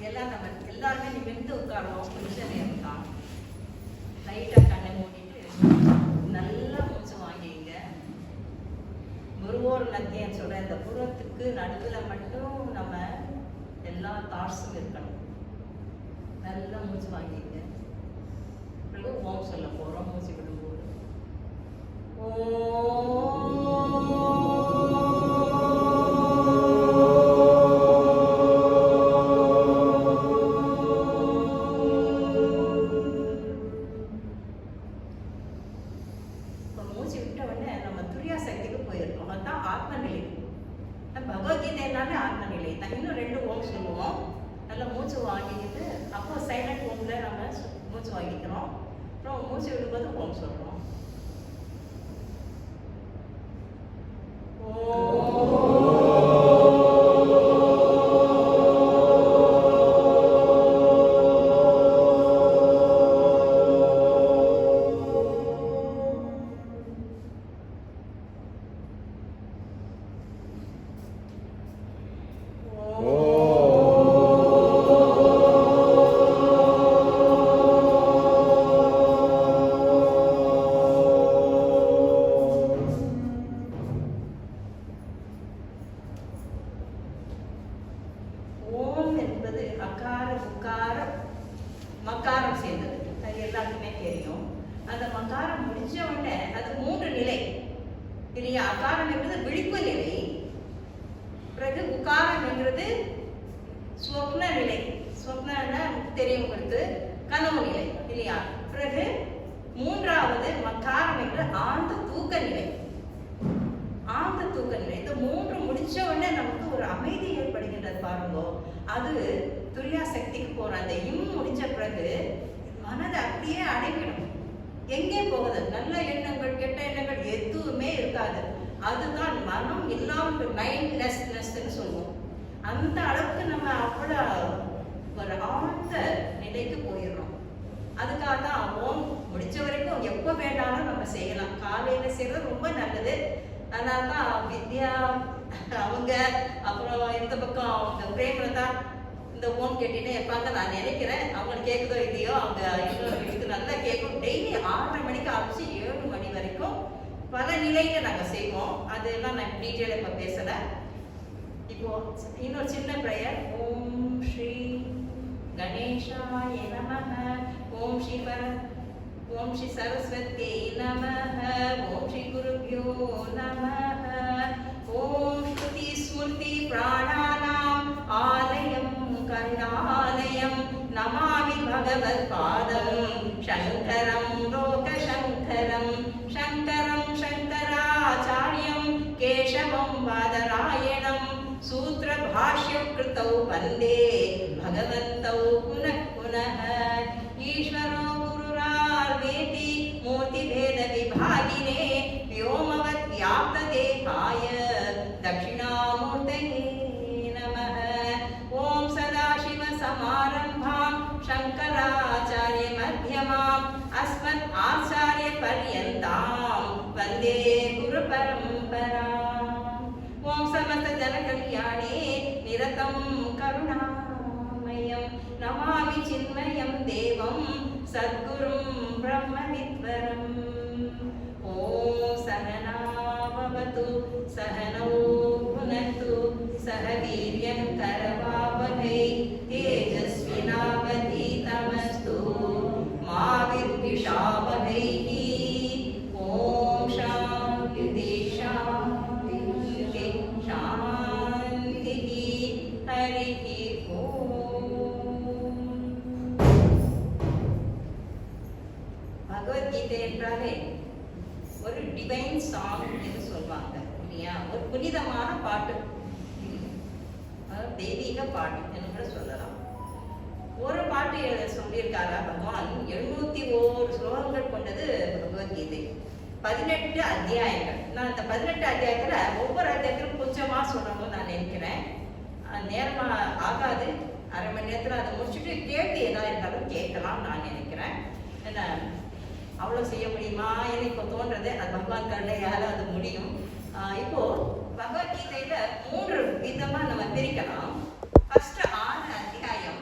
எல்லாம் நம்ம எல்லாருமே நிமிர்ந்து உட்காருவோம். கொஞ்ச நேரம் தான் லைட்டாக கண்ணை மூடிட்டு நல்லா மூச்சு வாங்கிங்க. குருவோர் நத்தியன்னு சொல்ற இந்த புறத்துக்கு நடுவில் மட்டும் நம்ம எல்லா தாட்ஸும் இருக்கணும். நல்லா மூச்சு வாங்கிங்க. பிறகு ஓம் சொல்ல போறோம். மூச்சு விடும்போது மூச்சு விட்ட உடனே நம்ம துரியா சக்திக்கு போயிருக்கோம். அதுதான் ஆத்ம நிலை. பகவத்கீதைனாலே ஆத்ம நிலை தான். இன்னும் 2 ஓம் சொல்லுவோம். நல்லா மூச்சு வாங்கிக்கிட்டு அப்போ சைலண்ட் ஓம்ல நம்ம மூச்சு வாங்கிக்கிறோம். அப்புறம் மூச்சு விடும்போது ஓம் சொல்றோம். மக்காரம் சேர்ந்தது. அது எல்லாருக்குமே தெரியும். அந்த மக்காரம் முடிஞ்ச உடனே அது 3 நிலை இல்லையா? அகாரம் என்பது விழிப்பு நிலை. பிறகு உக்காரம் என்றது ஸ்வப்ன நிலை. ஸ்வப்னா தெரியும் உங்களுக்கு, கனவு நிலை இல்லையா? பிறகு 3வது மக்காரம் என்று ஆழ்ந்த தூக்க நிலை. ஆழ்ந்த தூக்க நிலை. இந்த 3 முடிச்ச உடனே நமக்கு ஒரு அமைதி ஏற்படுகின்றது பாருங்க. அது துரியா சக்திக்கு போற அந்த முடிஞ்ச பிறகு மனதை அப்படியே அடைக்கணும். எங்கே போகுது? நல்ல எண்ணங்கள் கெட்ட எண்ணங்கள் எதுவுமே இருக்காது. அதுதான் மனம் இல்லாம மைண்ட்லெஸ்னஸ்ன்னு சொல்லுவோம். அந்த அளவுக்கு நம்ம அவ்வளவு ஒரு ஆழ்ந்த நிலைக்கு போயிடுறோம். அதுக்காக தான் ஓம் முடிச்ச வரைக்கும் எப்போ வேண்டாலும் நம்ம செய்யலாம். காலையில செய்யறது ரொம்ப நல்லது. அதனால தான் வித்யா அவங்க அப்புறம் இந்த பக்கம் அவங்க பிரேமலதா இந்த ஓம் கேட்டுட்டே இருப்பாங்க. நான் நினைக்கிறேன் அவங்களுக்கு கேட்குதோ இல்லையோ, அவங்க இன்னொரு வீட்டுக்கு நல்லா கேட்கும். டெய்லி 6:30 மணிக்கு ஆரம்பிச்சு 7 மணி வரைக்கும் பல நிலையில நாங்கள் செய்வோம். அதெல்லாம் நான் டீட்டெயிலாக இப்போ பேசலை. இப்போ இன்னொரு சின்ன ப்ரேயர். ஓம் ஸ்ரீ கணேஷாய நமஹ. ஓம் ஸ்ரீ சரஸ்வதி நமஹ. ஓம் ஸ்ரீ குருப்யோ நமஹ. ஓம் ஸ்ருதி ஸ்மிருதி பிராணானாம் ஆலயம் கருணாலயம் நமாமி பகவத் பாதம் சங்கரம் லோக சங்கரம் சங்கரம் சங்கராச்சாரியம் கேசவம் பாதராயணம் சூத்திர பாஷ்ய கிருதௌ வந்தே பகவந்தௌ புனః புனः. ஈஸ்வரோ குருரார்வேதி மூர்த்தி பேத விபாகினே व्योमवत् व्याप्त देहाय दक्षिणामूर्तये नमः. ओम सदाशिव समारंभां शंकराचार्य मध्यमाम् अस्मत् आचार्य पर्यन्तां वन्दे गुरु परम्पराम्. ओम समस्त जन कल्याणे निरतं करुणामयं नमामि चिन्मयं देवं सद्गुरुं ब्रह्मविद्वरम्. ओम सहनावतु सहनौ भुनक्तु सह वीर्यं करवावहै तेजस्विनावधीतमस्तु मा विद्विषावहै. ओम शान्ति शान्ति शान्तिः. हरिः ओम. भगवद्गीதை என்றாலே ஒரு டிவைன் சாங் என்று சொல்வாங்க இல்லையா? ஒரு புனிதமான பாட்டு, தெய்வீக பாட்டு என்று கூட சொல்லலாம். ஒரு பாட்டு சொல்லியிருக்காரா பகவான்? 701 ஸ்லோகங்கள் கொண்டது பகவத்கீதை. 18 அத்தியாயங்கள். நான் இந்த 18 அத்தியாயத்துல ஒவ்வொரு அத்தியாயத்திலும் கொஞ்சமா சொல்லணும்னு நான் நினைக்கிறேன். நேரமா ஆகாது. அரை மணி நேரத்துல அதை முடிச்சுட்டு கேள்வி ஏதாவது இருந்தாலும் கேட்கலாம் நான் நினைக்கிறேன். என்ன அவ்வளோ செய்ய முடியுமா எனக்கு இப்போ தோன்றது. அது பகவான் கருணையால அது முடியும். இப்போ பகவத்கீதையில 3 விதமா நம்ம பிரிக்கலாம். ஃபர்ஸ்ட் 6 அத்தியாயம்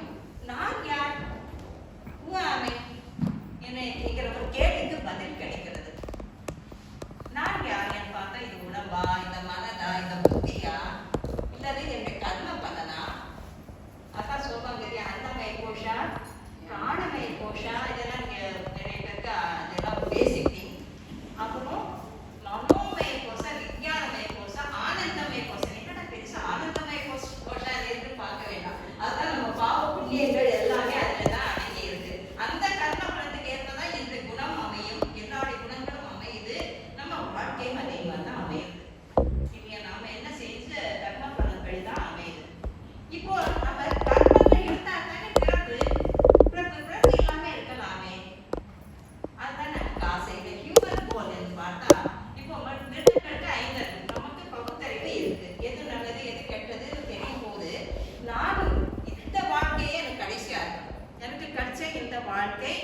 வாழ்க்கை,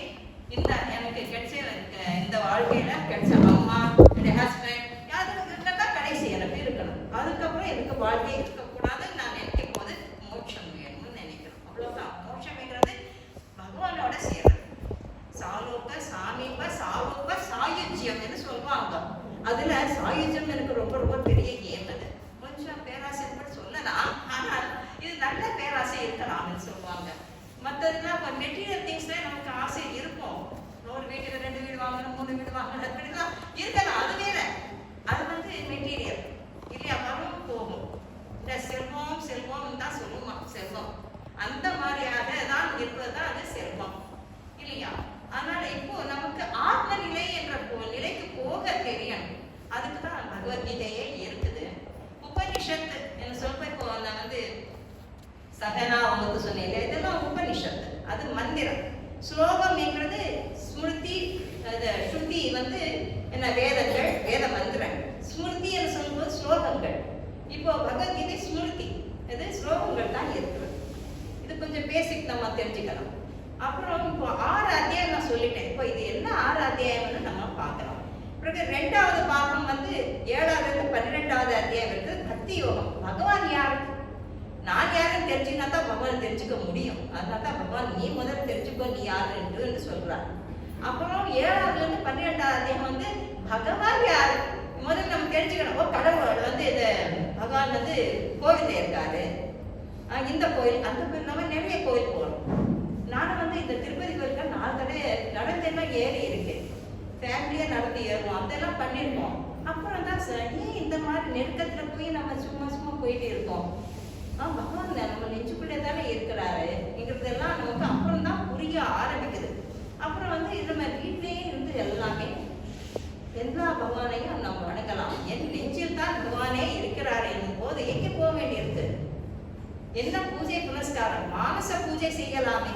இந்த எனக்கு கிடைச்ச இந்த வாழ்க்கையில கிடைச்ச அம்மா, என்னுடைய ஹஸ்பண்ட், அதுதான் கடைசி எனக்கு இருக்கணும். அதுக்கப்புறம் எனக்கு வாழ்க்கை இருக்கக்கூடாதுன்னு நான் நினைக்கும் போது மோட்சம் வேணும்னு நினைக்கிறோம். அவ்வளவுதான். மோட்சம்ங்கிறது பகவானோட சேவை. சாலோக சாமீப சாலோக சாயுஜ்யம்னு சொல்லுவாங்க. அதுல சாயுஜ்யம் எனக்கு ரொம்ப ரொம்ப பெரிய ஏம். அது கொஞ்சம் பேராசை சொல்லலாம், ஆனால் இது நல்ல பேராசை இருக்கலாம்னு சொல்லுவாங்க. மற்றதுலாம் இப்போ மெட்டீரியல் திங்ஸ்ல நமக்கு ஆசை இருக்கும். ஒரு வீட்டுல 2 வீடு வாங்கணும், 3 வீடு வாங்கணும், அப்படிலாம் இருக்கலாம். அது வேற. அது மெட்டீரியல் இல்லையா, வரும் போகும். இந்த செல்வம் செல்வம் தான் சொல்லுவோம். செல்வம் அந்த மாதிரியாக தான் இருப்பதுதான் அது செல்வம் இல்லையா. அதனால இப்போ நமக்கு ஆத்ம நிலை என்ற நிலைக்கு போக தெரியணும். அதுக்கு தான் பகவத்கீதையே இருக்குது. உபனிஷத்து என்ன சொல்ற, இப்போ நான் சகனா உங்களுக்கு சொன்னேன், இதெல்லாம் உபனிஷத்து. அது மந்திரம். ஸ்லோகம் என்கிறது ஸ்மிருதி, ஸ்ருதி என்ன வேதங்கள், வேத மந்திரம். ஸ்மிருதி என்று சொல்லும்போது ஸ்லோகங்கள். இப்போ பகவத்கீதை ஸ்மிருதி, இது ஸ்லோகங்கள் தான் இருக்குது. இது கொஞ்சம் பேசிக் நம்ம தெரிஞ்சுக்கலாம். அப்புறம் இப்போ 6 அத்தியாயம் நான் சொல்லிட்டேன். இப்போ இது என்ன 6 அத்தியாயம்னு நம்ம பார்க்கலாம். பிறகு 2வது பாகம் 7வது 12வது அத்தியாயம் பக்தி யோகம். பகவான் யாரு, நான் யாருன்னு தெரிஞ்சுன்னா தான் பகவான் தெரிஞ்சுக்க முடியும். அதனால தான் பகவான் நீ முதல்ல தெரிஞ்சுக்கோ நீ யாருன்னு சொல்றாரு. அப்புறம் 7வது 12வது அத்தியாயம் பகவான் யாரு முதல்ல நம்ம தெரிஞ்சுக்கணும். ஓ, கடவுள் இது பகவான் கோவில்ல இருக்காரு. இந்த கோயில் அந்த கோயில் நம்ம நிறைய கோயில் போகணும். நானும் இந்த திருப்பதி கோயிலுக்கு 4 தடவை நடந்தெல்லாம் ஏறி இருக்கு. ஃபேமிலியா நடந்து ஏறுவோம், அதெல்லாம் பண்ணிருக்கோம். அப்புறம் தான் ஏன் இந்த மாதிரி நெருக்கத்துல போய் நம்ம சும்மா சும்மா போயிட்டு இருக்கோம். பகவான் நம்ம நெஞ்சுக்குள்ளே தானே இருக்கிறாருங்கிறதெல்லாம் நமக்கு அப்புறம் தான் புரிய ஆரம்பிக்குது. அப்புறம் நம்ம வீட்டிலேயே எல்லாமே எல்லா பகவானையும் நம்ம வணங்கலாம். என் நெஞ்சில் தான் பகவானே இருக்கிறார் என்னும் போது எங்கே போக வேண்டியிருக்கு? என்ன பூஜை புனஸ்காரம், மானச பூஜை செய்யலாமே.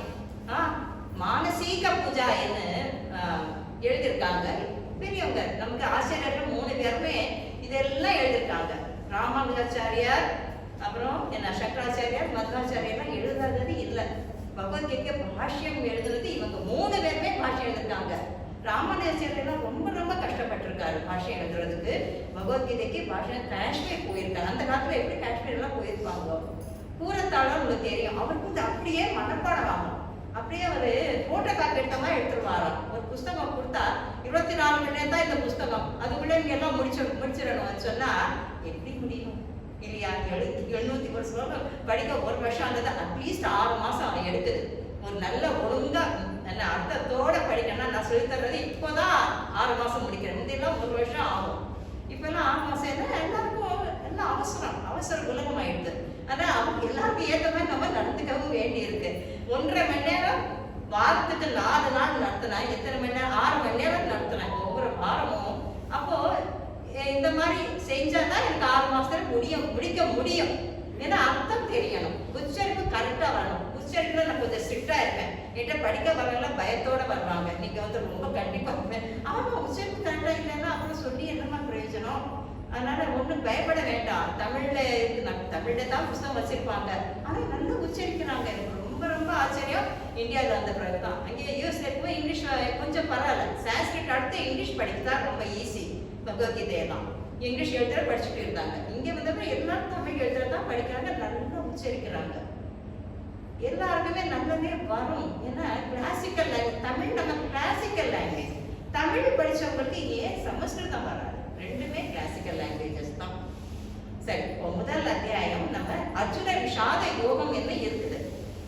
மானசீக பூஜா என்ன எழுதியிருக்காங்க பெரியவங்க. நமக்கு ஆசிரியர்கள் 3 பேருமே இதெல்லாம் எழுதியிருக்காங்க. ராமானுஜாச்சாரியார், அப்புறம் என்ன சங்கராச்சாரியார், மத்வாச்சாரியெல்லாம் எழுதாதது இல்லை. பகவத்கீதை பாஷ்யம் எழுதுறது இவங்க 3 பேருமே பாஷ்யம் எழுதிருக்காங்க. ராமானுஜாச்சாரியெல்லாம் ரொம்ப ரொம்ப கஷ்டப்பட்டிருக்காரு பாஷ்யம் எழுதுறதுக்கு. பகவத்கீதைக்கு பாஷ்யம் காஷ்மீர் போயிருக்காரு. அந்த காலத்துல எப்படி காஷ்மீர் எல்லாம் போயிருப்பாங்க. பூரத்தாளர் உங்களுக்கு தெரியும். அவருக்கு அப்படியே மனப்பாடம் ஆகும். அப்படியே ஒரு போட்டோ காப்பி எடுத்த மாதிரி எடுத்துருவாராம். ஒரு புஸ்தகம் கொடுத்தா 24 மணி நேரம் தான் இந்த புஸ்தகம், அதுக்குள்ள நீங்க எல்லாம் முடிச்சிடணும் சொன்னா எப்படி முடியும் இல்லையா? 701 ஸ்லோகம் படிக்க 1 வருஷம் ஆனது. அட்லீஸ்ட் 6 மாசம் எடுக்குது. ஒரு நல்ல ஒழுங்கா நல்ல அர்த்தத்தோட படிக்கணும்னா நான் சொல்லித்தர்றது இப்போதான் 6 மாசம் முடிக்கிறேன். முந்தையெல்லாம் 1 வருஷம் ஆகும். இப்பெல்லாம் 6 மாசம் எல்லாருக்கும் எல்லாம் அவசர உலகம் ஆயிடுது. ஆனா அவங்க எல்லாருக்கும் ஏற்ற மாதிரி நம்ம நடந்துக்கவும் வேண்டி இருக்கு. 1.5 மணி நேரம் வாரத்துக்கு 4 நாள் நடத்தினா எத்தனை மணி நேரம்? 6 மணி நேரம் நடத்தினேன் ஒவ்வொரு வாரமும். அப்போ இந்த மாதிரி செஞ்சாதான் எனக்கு 6 மாசத்துல முடிக்க முடியும். ஏன்னா அர்த்தம் தெரியணும், உச்சரிப்பு கரெக்டா வரணும். உச்சரிப்புல நான் கொஞ்சம் ஸ்ட்ரிக்டா இருப்பேன். என்கிட்ட படிக்க வரவங்க பயத்தோட வருவாங்க. நீங்க ரொம்ப கண்டிப்பா ஆமா உச்சரிப்பு கரெக்டா இல்லைன்னா அப்புறம் சொல்லி என்னமா பிரயோஜனம்? அதனால ஒன்றும் பயப்பட வேண்டாம். தமிழ்ல தமிழ்ல தான் புத்தகம் வச்சிருப்பாங்க, ஆனா நல்லா உச்சரிக்கிறாங்க. எனக்கு ரொம்ப ரொம்ப ஆச்சரியம். இந்தியாவில் வந்த பிறகு தான். அங்கே யூஎஸ்ல போய் இங்கிலீஷ் கொஞ்சம் பரவாயில்ல. சான்ஸ்கிரிட் அடுத்து இங்கிலீஷ் படிக்கதான் ரொம்ப ஈஸி. பகவத்கீதையெல்லாம் இங்கிலீஷ் எழுதுற படிச்சுட்டு இருந்தாங்க. இங்கே வந்தப்ப எல்லாரும் தமிழ் எழுதுறதான் படிக்கிறாங்க, நல்லா உச்சரிக்கிறாங்க. எல்லாருக்குமே நல்லதே வரும். ஏன்னா கிளாசிக்கல் லாங்குவேஜ் தமிழ், நம்ம கிளாசிக்கல் லாங்குவேஜ். தமிழ் படிச்சவங்களுக்கு ஏன் சமஸ்கிருதம் வராது? 2மே கிளாசிக்கல் லாங்குவேஜஸ் தான். சரி, முதல் அத்தியாயம் நம்ம அர்ஜுன விஷாத யோகம் என்ன இருக்குது,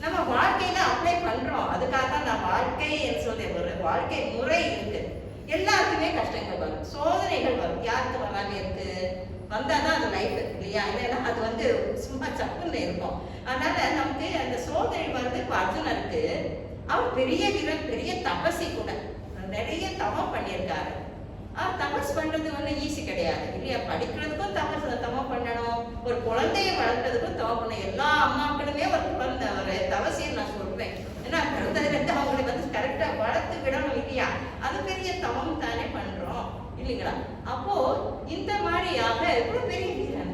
நம்ம வாழ்க்கையில அப்ளை பண்றோம். அதுக்காக தான் நான் வாழ்க்கை என்று சொல்லி ஒரு வாழ்க்கை முறை இருக்கு. எல்லாருக்குமே கஷ்டங்கள் வரும், சோதனைகள் வரும். யாருக்கு வராம இருக்கு? வந்தாதான் அது லைஃப் இல்லையா? இல்லைன்னா அது சும்மா சப்புன்னு இருக்கும். அதனால நமக்கு அந்த சோதனை வருது. இப்போ அர்ஜுனருக்கு அவர் பெரிய வீரன், பெரிய தபசி கூட, நிறைய தவம் பண்ணியிருக்காரு. தபஸ் பண்றது ஈஸி கிடையாது இல்லையா? படிக்கிறதுக்கும் தவம் பண்ணணும், ஒரு குழந்தைய வளர்க்கறதுக்கும் தவம் பண்ணணும். எல்லா அம்மாக்களுமே ஒரு தவசியம் நான் சொல்றேன். ஏன்னா குழந்தைலேருந்து அவங்களை கரெக்டா வளர்த்து விடணும் இல்லையா? அது பெரிய தவம் தானே பண்றோம் இல்லைங்களா? அப்போ இந்த மாதிரியாக எவ்வளவு பெரிய வீரன்,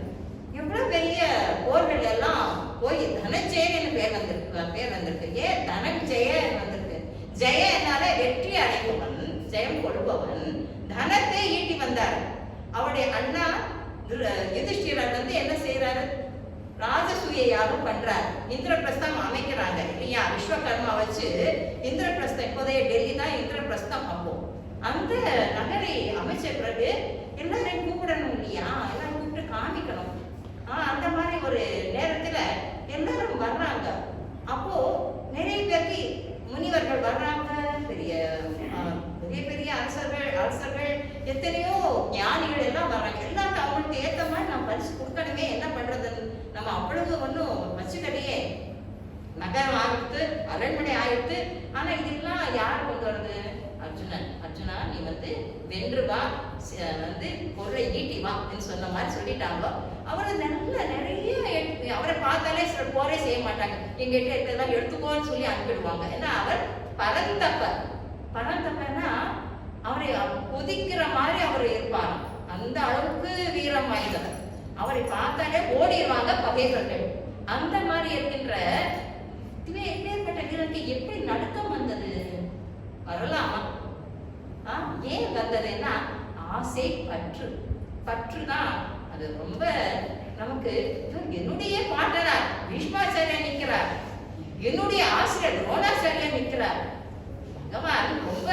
எவ்வளவு பெரிய போர்கள் எல்லாம் போய் தனஞ்செயன்னு பேர் வந்திருக்கு. ஏன் தனஞ்செய வந்திருக்கு? ஜெயனால வெற்றி அடைபவன், ஜெயம் கொள்பவன், தனத்தை ஈட்டி வந்தார். அவருடைய அண்ணா யுதிஷ்டிரர் என்ன செய்யறாரு? ராஜசூய யாகம் பண்றாரு. இந்திரபிரஸ்தம் அமைக்கிறாங்க இல்லையா? விஸ்வகர்மா வச்சு இந்திரபிரஸ்தம், இப்போதைய டெல்லி தான் இந்திரபிரஸ்தம். அப்போ அந்த நகரை அமைச்ச பிறகு எல்லாரையும் கூப்பிடணும் இல்லையா? எல்லாரும் கூப்பிட்டு காமிக்கணும். அந்த மாதிரி ஒரு நேரத்துல எல்லாரும் வர்றாங்க. அப்போ நிறைய பேருக்கு முனிவர்கள் வர்றாங்க, பெரிய பெரிய பெரிய அரசர்கள் எத்தனையோ ஞானிகள் எல்லாம் வர்றாங்க. எல்லாரும் அவங்களுக்கு ஏற்ற மாதிரி நான் பரிசு கொடுக்கணுமே, என்ன பண்றதுன்னு நம்ம அவ்வளவு ஒன்றும் வச்சுக்கலையே. நகரம் ஆகிடுத்து, அரண்மனை ஆகிடுத்து. ஆனா இதெல்லாம் யார் கொண்டு வருது? அர்ஜுனன். அர்ஜுனா, நீ வென்று வா, பொருளை ஈட்டி வா சொன்ன மாதிரி சொல்லிட்டாங்க. அவரு நிறைய அவரை பார்த்தாலே சில போரே செய்ய மாட்டாங்க. எங்கிட்ட இதெல்லாம் எடுத்துக்கோன்னு சொல்லி அனுப்பிடுவாங்க. ஏன்னா அவர் பரந்தப்பர். பரந்தப்பர்னா அவரை கொதிக்கிற மாதிரி அவர் இருப்பார். அந்த அளவுக்கு வீரம் வாய்ந்தவர். அவரை பார்த்தாலே ஓடிடுவாங்க பகைவர்கள். அந்த மாதிரி இருக்கின்ற எப்பேற்பட்ட வீரனுக்கு எப்படி நடுக்கம் வந்தது? வரலாமா? ஏன் வந்ததுன்னா ஆசை, பற்றுதான். அது ரொம்ப நமக்கு. என்னுடைய பாட்டனார் பீஷ்மாச்சாரியா நிற்கிறார், என்னுடைய ஆசிரியர் துரோணாச்சாரியா நிற்கிறார். பகவான் ரொம்ப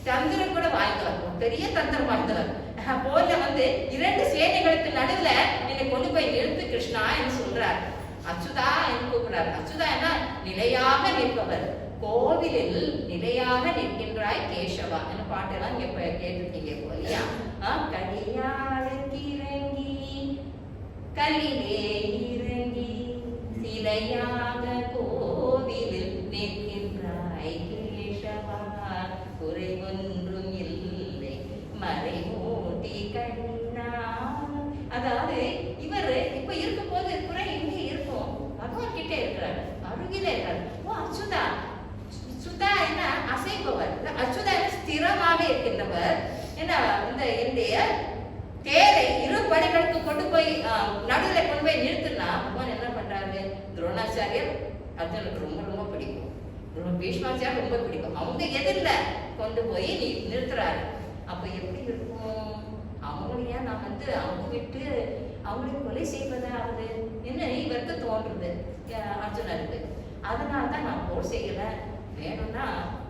தந்திரம் கூட வாய்ந்தவர், பெரிய தந்திரம் வாய்ந்தவர். போல இரண்டு சேனைகளுக்கு நடுவுல என்னை கொண்டு போய் நிறுத்து கிருஷ்ணா என்று சொல்றார். அச்சுதா என்று கூப்பிடுறார். அச்சுதா என்ன? நிலையாக நிற்பவர். கோவிலில் நிலையாக நிற்கின்றாய் கேசவா என்ன பாட்டெல்லாம் இங்க கேட்டிருக்கீங்க இல்லையா? கலியாளுக்கு இறங்கி கலிலே இறங்கி சிலையாக கோவிலில் நிற்கின்றாய் கேசவா, குறை ஒன்றும் இல்லை மறைமூட்டி கண்ணா. அதாவது இவர் இப்ப இருக்கும் போது குறை எங்கே இருக்கும்? பகவான் கிட்டே இருக்கிறார், அருகில இருக்கிறார். ஓ அச்சுதா. சுதா என்ன? அசைப்பவர். அச்சுதா ஸ்திரமாக இருக்கின்றவர். என்ன? என்னுடைய தேரை இரு படைகளுக்கு கொண்டு போய் நடுவில் கொண்டு போய் நிறுத்தினா பகவான் என்ன பண்றாரு? துரோணாச்சாரியர் அர்ஜுனுக்கு ரொம்ப ரொம்ப பிடிக்கும், பீஷ்மாச்சாரியர் ரொம்ப பிடிக்கும். அவங்க எதிரில கொண்டு போய் நிறுத்துறாரு. அப்ப எப்படி இருக்கும்? அவங்களையா நான் அவங்க விட்டு அவங்களை கொலை செய்வதாவது என்ன இவருக்கு தோன்றுது அர்ஜுனருக்கு. அதனால்தான் நான் போர் செய்யல, வேணும்னா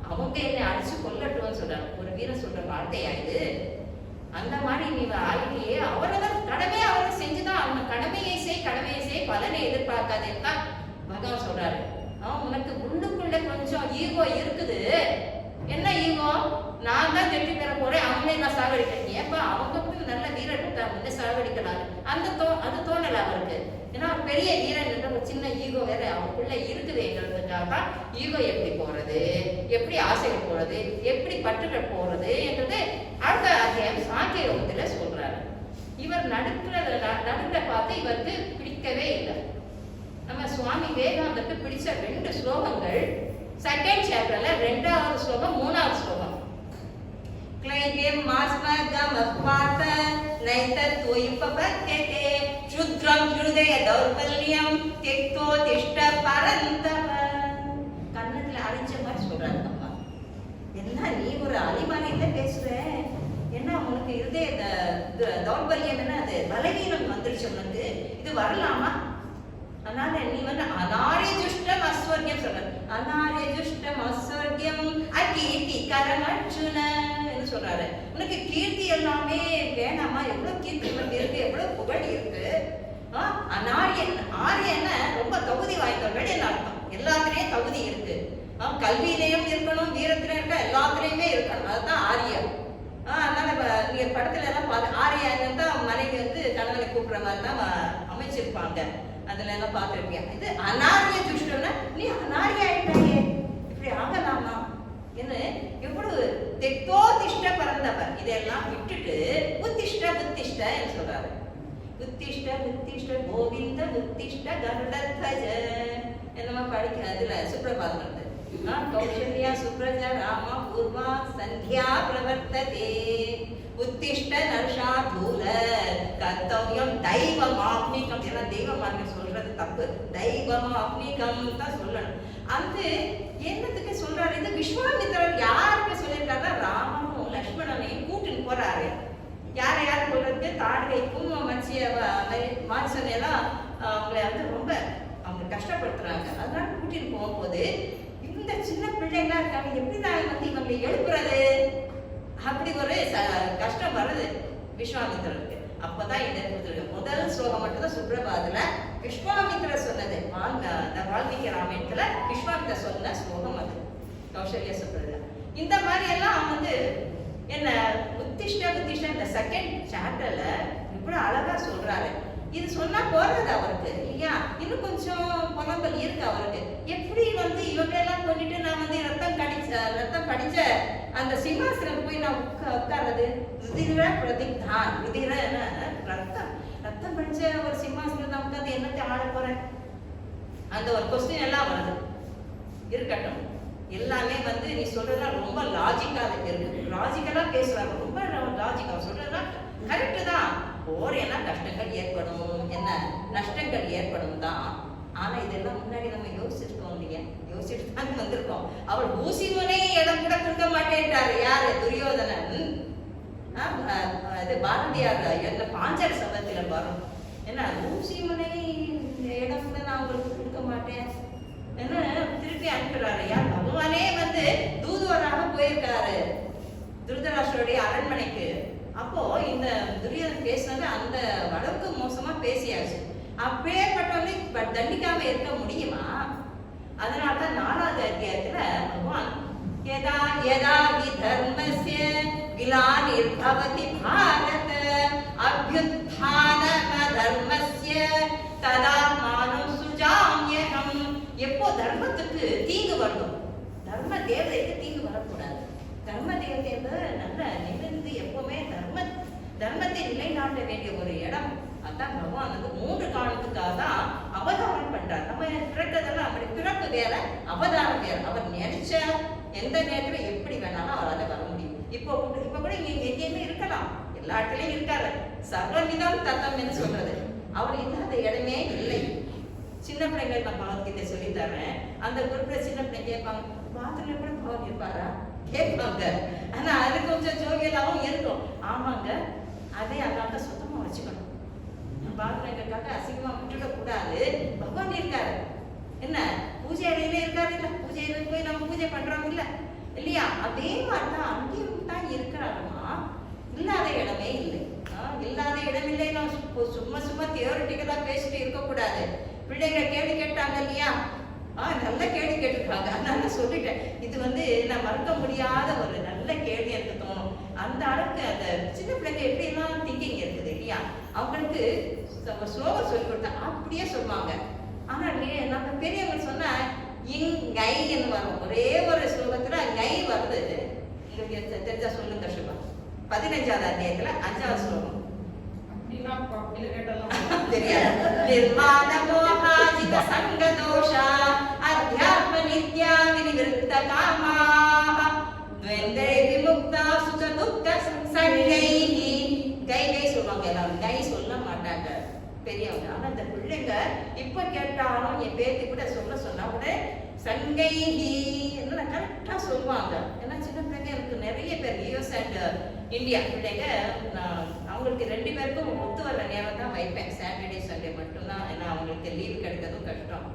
அவங்க என்னை அடிச்சு கொல்லட்டும்னு சொல்றாங்க. ஒரு வீரன் சொல்ற வார்த்தையா இது? அந்த மாதிரி நீ ஆகியே அவரதான் கடமையை அவரை செஞ்சுதான் அவங்க கடமையை செய் பலனை எதிர்பார்க்காதேன்னு தான் பகவான் சொல்றாரு. உனக்கு உள்ளுக்குள்ள கொஞ்சம் ஈகோ இருக்குது. என்ன ஈகோ? நான் தான் வெற்றி பெற போறேன், அவங்களே நான் சாகடிக்கிறேன். ஏப்பா அவங்க நல்ல வீரன் சாகடிக்கலாம், அது தோணல அவருக்கு. ஏன்னா பெரிய வீரன் என்ற ஒரு சின்ன ஈகோ வேற அவருக்குள்ள இருக்குதுங்கிறதுக்காக ஈகோ எப்படி போறது, எப்படி ஆசைகள் போறது, எப்படி பற்றுகள் போறது என்றது அடுத்த அத்தியாயம் சாங்கிய யோகத்துல சொல்றாரு. இவர் நடுக்கிற பார்த்து இவருக்கு பிடிக்கவே இல்லை. நம்ம சுவாமி விவேகானந்தருக்கு பிடிச்ச 2 ஸ்லோகங்கள் செகண்ட் சாப்டர்ல 2வது ஸ்லோகம் 3வது ஸ்லோகம். क्लैब्यं मास्मगमपात नैतत्त्वयुपपद्यते क्षुद्रं हृदय दौर्बल्यं त्यक्तोत्तिष्ठ परन्तप. கண்ணத்துல அடிச்ச மாதிரி சொல்றாங்க அம்மா. என்ன நீ ஒரு அலிமானில பேசுற? என்ன உனக்கு இருதய தௌர்பல்யம், என்ன அது பலவீனம் வந்துருச்சு உனக்கு? இது வரலாமா? அதனால நீ அனாரிய துஷ்டம் அஸ்வர்யம் சொல்ற. அனாரிய துஷ்டம் அஸ்வர்யம் அகீர்த்தி கரம் அர்ஜுன சொல்றாரு. உனக்கு கீர்த்தி எல்லாமே வேணாமா? எவ்வளவு கீர்த்தி உனக்கு இருக்கு, எவ்வளவு புகழ் இருக்கு. அனாரியன், ஆரியன் ரொம்ப தகுதி வாய்ந்தவர்கள் என்ன அர்த்தம்? எல்லாத்துலயும் தகுதி இருக்கு. கல்வியிலையும் இருக்கணும், வீரத்திலையும் இருக்க, எல்லாத்துலயுமே இருக்கணும். அதுதான் ஆரியம். அதனால நீங்க படத்துல எல்லாம் ஆரியான்னு தான் மனைவி கணவனை கூப்பிடுற மாதிரி தான் அமைச்சிருப்பாங்க. அதுல எல்லாம் பார்த்திருப்பியா? இது அனாரிய துஷ்டம்னா நீ அனாரியா ஆயிட்டாயே, இப்படி ஆகலாமா? என்ன எவ்வளவு தெக்தோதிஷ்ட பரந்தவர். இதெல்லாம் விட்டுட்டு உத்திஷ்ட புத்திஷ்ட என்று சொல்றாரு. உத்திஷ்ட புத்திஷ்ட கோவிந்த உத்திஷ்ட கருடத்வஜ என்னமா படிக்க அதுல சுப்ரபாதம் இருக்கு. கௌசல்யா சுப்ரஜா ராமா பூர்வா சந்தியா பிரவர்த்ததே உத்திஷ்ட நர்ஷா தூல கர்த்தவ்யம் தெய்வமாத்மிகம். எல்லாம் தெய்வமாத்மிகம் சொல்றது தப்பு. தெய்வம் அக்னிகம் தான் சொல்லணும். அந்த என்னத்துக்கு சொல்றாரு? இது விஸ்வாமித்திரர் யாருக்கு சொல்லியிருக்காருன்னா ராமனும் லக்ஷ்மணனையும் கூட்டின்னு போறாரு. யாரை யார் சொல்றதுக்கு? தாடகைக்கும் மாச்சன் எல்லாம் அவங்களை வந்து ரொம்ப அவங்க கஷ்டப்படுத்துறாங்க. அதனால கூட்டின்னு போகும்போது இந்த சின்ன பிள்ளைங்களா இருக்காங்க, எப்படிதான் வந்து இவங்களை எழுப்புறது? அப்படி ஒரு கஷ்டம் வருது விஸ்வாமித்திரருக்கு. அப்பதான் இந்த முதல் ஸ்லோகம் மட்டும்தான் சுப்ரபாதுல விஸ்வாமித்திரர் சொன்னது. வால்மீகி ராமாயணத்துல விஸ்வாமித்திரர் சொன்ன ஸ்லோகம் அது கௌசல்யா சொல்றது. இந்த மாதிரி எல்லாம் வந்து என்ன உத்திஷ்ட இந்த செகண்ட் சாப்டர்ல இவ்வளவு அழகா சொல்றாரு. இது சொன்னா போறது அவருக்கு இல்லையா? இன்னும் கொஞ்சம் புலம்பல் இருக்கு அவருக்கு. எப்படி வந்து இவங்களெல்லாம் கொண்டுட்டு நான் வந்து ரத்தம் கடிச்ச அந்த சிம்மாசனம் போய் நான் உட்கார்றது? ருதிர பிரதிக்தான், ருதிர ரத்தம் படிச்ச ஒரு சிம்மாசனம் தான் உட்காந்து என்னத்தை ஆட போறேன்? அந்த ஒரு கொஸ்டின் எல்லாம் வருது. இருக்கட்டும், எல்லாமே வந்து நீ சொல்றதா ரொம்ப லாஜிக்கா இருக்கு. லாஜிக்கலா பேசுறாங்க, ரொம்ப லாஜிக்கா சொல்றதா கரெக்டு தான். போறேன்னா கஷ்டங்கள் ஏற்படும், என்ன நஷ்டங்கள் ஏற்படும் தான். ஆனா இதெல்லாம் முன்னாடி நம்ம யோசிச்சிருக்கோம் இல்லையா? யோசிச்சுட்டு தான் வந்திருக்கோம். அவள் ஊசி முனை இடம் கூட கொடுக்க மாட்டேன்றாரு. யாரு? துரியோதனன். இது பாரதியார் எந்த பாஞ்சாலி சபதத்துல வரும். என்ன ஊசி முனை இடம் கூட நான் உங்களுக்கு கொடுக்க மாட்டேன் என்ன திருப்பி அனுப்புறாரு. யார்? பகவானே வந்து தூதுவராக போயிருக்காரு திருதராஷ்டிரருடைய அரண்மனைக்கு. அப்போ இந்த துரியோதனன் பேசினது அந்த அளவுக்கு மோசமா பேசியாச்சு. அப்பேற்பட்டவனை தண்டிக்காம இருக்க முடியுமா? அதனால்தான் 4வது அத்தியாயத்துல பகவான் யதா யதா வி தர்மஸ்ய கிலானிர்பவதி பாரத அப்யுத்தான தர்மஸ்ய ததா மானம் சுஜாம்யகம். எப்போ தர்மத்துக்கு தீங்கு வரணும், தர்ம தேவதைக்கு தீங்கு வரக்கூடாது. தர்ம தேவதை நல்ல நிமிர்ந்து எப்பவுமே தர்மத்தை நிலைநாட்ட வேண்டிய ஒரு இடம். அதான் பகவான் வந்து 3 காரணத்துக்காக தான் அவதாரம் பண்றார். நம்ம பிறக்கிறதெல்லாம் அப்படி பிறப்பு வேற, அவதாரம் வேற. அவர் நினைச்ச எந்த நேரத்துல எப்படி வேணாலும் அவரால் வர முடியும். இப்போ கூட இங்க எங்கேயுமே இருக்கலாம், எல்லா இடத்துலயும் இருக்காரு. சர்வவிதம் தத்தம் என்று சொல்றது. அவர் இல்லாத இடமே இல்லை. சின்ன பிள்ளைகள் நான் பகவத்கீதை சொல்லி தர்றேன். அந்த குரூப்ல சின்ன பிள்ளைங்க கேட்பாங்க, பாத்ரூம்ல கூட பகவான் இருப்பாரா கேட்பாங்க. ஆனா அது கொஞ்சம் ஜோவியலாவும் இருக்கும். ஆமாங்க, அதே அதனால சுத்தமா வச்சுக்கணும். பாத்ரூம்காக அசிங்கமா விட்டுட கூடாது. பகவான் இருக்காரு. என்ன பூஜை அறையில இருக்காரு இல்ல? பூஜை அறையில போய் நம்ம பூஜை பண்றோம் இல்ல இல்லையா? அதே மாதிரிதான் அங்கேயும் தான் இருக்கிறாருமா. இல்லாத இடமே இல்லை. இல்லாத இடம் இல்லை. நான் சும்மா தியோரிட்டிக்கலா பேசிட்டு இருக்கக்கூடாது. பிள்ளைங்க கேள்வி கேட்டாங்க இல்லையா? நல்ல கேள்வி கேட்டிருக்காங்க. அதனால சொல்லிட்டேன், இது வந்து நான் மறக்க முடியாத ஒரு நல்ல கேள்வி எனக்கு தோணும். அந்த அளவுக்கு அந்த சின்ன பிள்ளைங்க எப்படி எல்லாம் திங்கிங் இருக்குது இல்லையா? அவங்களுக்கு ஸ்லோகம் சொல்லி கொடுத்தா அப்படியே சொல்லுவாங்க. ஆனா நம்ம பெரியவங்க சொன்னா ங்கைன்னு வரும். ஒரே ஒரு ஸ்லோகத்துல கை வருது. உங்களுக்கு தெரிஞ்சா சொல்லுங்க சுபா. 15வது அத்தியாயத்துல 5வது ஸ்லோகம். தெரியாது. நிர்மாண மோகாஜித சங்க தோஷா அத்யாத்ம நித்யா விநிவிருத்த காமாஹ த்வந்தை விமுக்தா சுக துக்க சங்கைஹி. கை சொல்லுவாங்க எல்லாரும், கை சொல்ல மாட்டாங்க பெரியவங்க. ஆனா இந்த பிள்ளைங்க இப்ப கேட்டாலும் என் பேத்தி கூட சொன்னா கூட சங்கைஹி என்ன கரெக்டா சொல்லுவாங்க. ஏன்னா சின்ன பிள்ளைங்க எனக்கு நிறைய பேர் யூஎஸ் அண்ட் இந்தியா பிள்ளைங்க. அவங்களுக்கு 2 பேருக்கும் ஒத்து வர நேரம் தான் வைப்பேன். சாட்டர்டே சண்டே மட்டும்தான். ஏன்னா அவங்களுக்கு லீவு கிடைக்கிறதும் கஷ்டம்.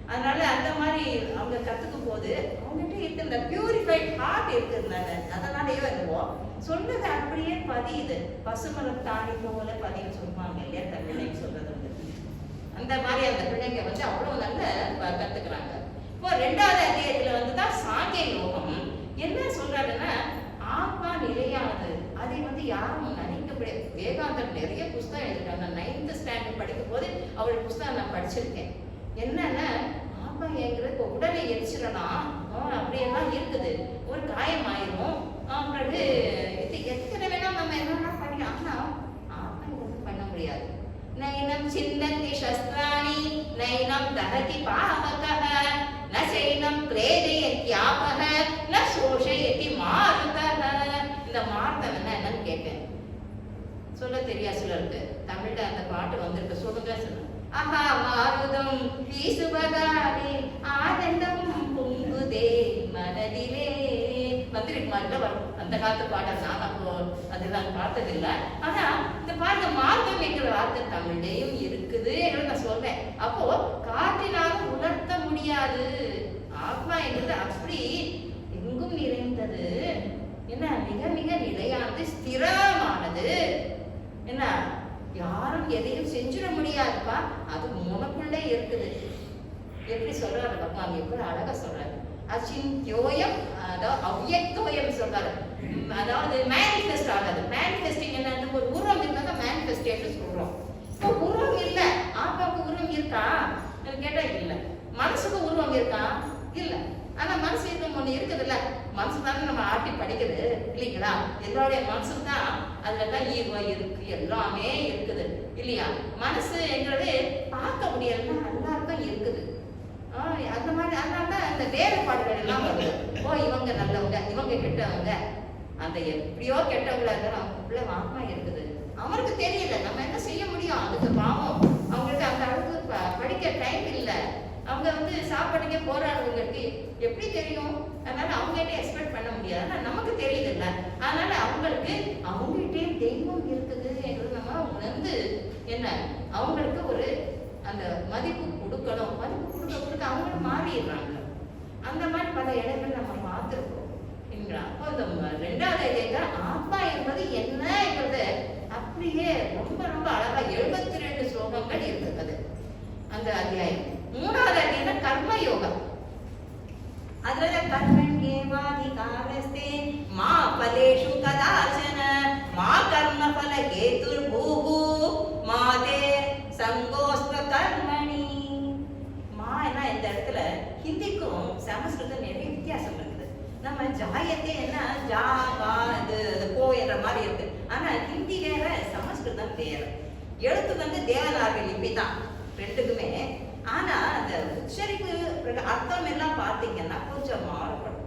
அதனால அந்த மாதிரி அவங்க கத்துக்கும் போது அவங்ககிட்ட இருக்க இந்த பியூரிஃபைட் ஹார்ட் இருக்கிறதுனால அதனாலயே வருவோம் சொன்னது அப்படியே பதியுது. பசுமரம் தாண்டி போல பதின்னு சொல்லுவாங்க இல்லையா? தமிழ்லையும் சொல்றது வந்து அந்த மாதிரி அந்த பிள்ளைங்க வந்து அவ்வளவு நல்ல கத்துக்கிறாங்க. இப்போ 2வது அத்தியாயத்துல வந்துதான் சாங்கிய யோகம் என்ன சொல்றாங்கன்னா ஆத்மா நிலையானது. அதை வந்து யாரும் நினைக்க முடியாது. விவேகானந்தர் நிறைய புஸ்தகம் எழுதிட்டாங்க. 9th ஸ்டாண்டர்ட் படிக்கும் போது அவருடைய புஸ்தகம் நான் படிச்சிருக்கேன். என்னன்னா ஆத்மா எங்களுக்கு உடலை எரிச்சிடலாம் அப்படியெல்லாம் இருக்குது. ஒரு காயம் ஆயிரும். பிறகு இது எத்தனை வேணா நம்ம என்ன பண்ணிக்கலாம். ஆனா ஆத்மா ஒன்றும் பண்ண முடியாது. நைனம் சிந்தந்தி சஸ்திராணி நைனம் தஹதி பாவகஹ ந சைனம் க்லேதயத்யாபஹ ந சோஷயதி மாருதஹ. இந்த மார்த்தம் என்னன்னு கேட்பேன். சொல்ல தெரியா சிலருக்கு. தமிழ்ல அந்த பாட்டு வந்திருக்கு, சொல்லுங்க சொல்லுங்க. ஆஹா மாருதம் வீசுவதாலே ஆனந்தம் பொங்குதே மனதிலே. மந்திரிக்குமாரில வரும் அந்த காலத்து பாடல். நான் அப்போ அதெல்லாம் பார்த்ததில்லை. ஆனா இந்த பாட்டு மார்க்கம் என்கிற வார்த்தை தமிழ்லையும் இருக்குது நான் சொல்றேன். அப்போ காற்றினாலும் உணர்த்த முடியாது. ஆத்மா என்பது அப்படி எங்கும் நிறைந்தது. என்ன மிக மிக நிலையானது, ஸ்திரமானது. என்ன யாரும் எதையும் செஞ்சிட முடியாதுப்பா, அது உனக்குள்ளே இருக்குது. எப்படி சொல்றாரு பகவான், எப்படி அழகா சொல்றாரு. அச்சிந்த்யோயம், அதாவது அவ்யக்தோயம் சொல்றாரு. அதாவது மேனிஃபெஸ்ட் ஆகாது. மேனிஃபெஸ்டிங் என்ன, ஒரு உருவம் இருந்தா மேனிஃபெஸ்டேஷன் சொல்றோம். இப்போ உருவம் இல்ல, ஆத்மாவுக்கு உருவம் இருக்கா கேட்டா இல்ல. மனசுக்கு உருவம் இருக்கா இல்ல. ஆனா மனசு இருக்கும் ஒண்ணு இருக்குதுல்ல. மனசு தானே நம்ம ஆட்டி படிக்குது இல்லைங்களா? எல்லாருடைய மனசு தான், அதுலதான் ஈர்வம் இருக்கு, எல்லாமே இருக்குது இல்லையா? மனசுங்கிறது பார்க்க முடியலன்னா எல்லாருக்கும் இருக்குது. அந்த மாதிரி அதனாலதான் அந்த வேறுபாடுகள் எல்லாம் வருது. ஓ இவங்க நல்லவங்க, இவங்க கெட்டவங்க, அந்த எப்படியோ கெட்டவங்களா இருந்தாலும் அவங்களுக்குள்ள ஆத்மா இருக்குது. அவருக்கு தெரியல, நம்ம என்ன செய்ய முடியும்? அதுக்கு பாவம், அவங்களுக்கு அந்த அளவுக்கு படிக்க டைம் இல்லை. அவங்க சாப்பாடுக்கே போராடுறவங்களுக்கு எப்படி தெரியும்? அதனால அவங்ககிட்ட எக்ஸ்பெக்ட் பண்ண முடியாது. ஆனா நமக்கு தெரியுது இல்ல, அதனால அவங்களுக்கு அவங்ககிட்டே தெய்வம் இருக்குது என்றது நம்ம உணர்ந்து என்ன அவங்களுக்கு ஒரு அந்த மதிப்பு கொடுக்கணும். மதிப்பு கொடுக்க கொடுக்க அவங்களும் மாறிடுறாங்க. அந்த மாதிரி பல இடங்கள் நம்ம பார்த்துருக்கோம். அப்போ இந்த ரெண்டாவது idea ஆத்மா என்பது என்ன என்பது அப்படியே ரொம்ப ரொம்ப அழகா 72 ஸ்லோகங்கள் இருக்குது அந்த அத்தியாயம். மூணாவது அத்தியாயம் கர்ம யோகம். அதுல கர்மண்யேவாதி காலஸ்தே மா பலேஷு கதாச்சன மா கர்ம பல கேதுர் பூஹு மாதே சங்கோஸ்வ கர்மணி. மா என்ன இந்த இடத்துல ஹிந்திக்கும் சமஸ்கிருதம் நிறைய வித்தியாசம் இருக்குது. நம்ம ஜாயத்தே என்ன ஜா கா இது கோ என்ற மாதிரி இருக்கு. ஆனா ஹிந்தி வேற, சமஸ்கிருதம் வேற. எழுத்து தேவநாகரி லிபி தான் ரெண்டுக்குமே. ஆனா அந்த உச்சரிப்பு அர்த்தம் எல்லாம் பார்த்தீங்கன்னா கொஞ்சம் மாறுபடும்.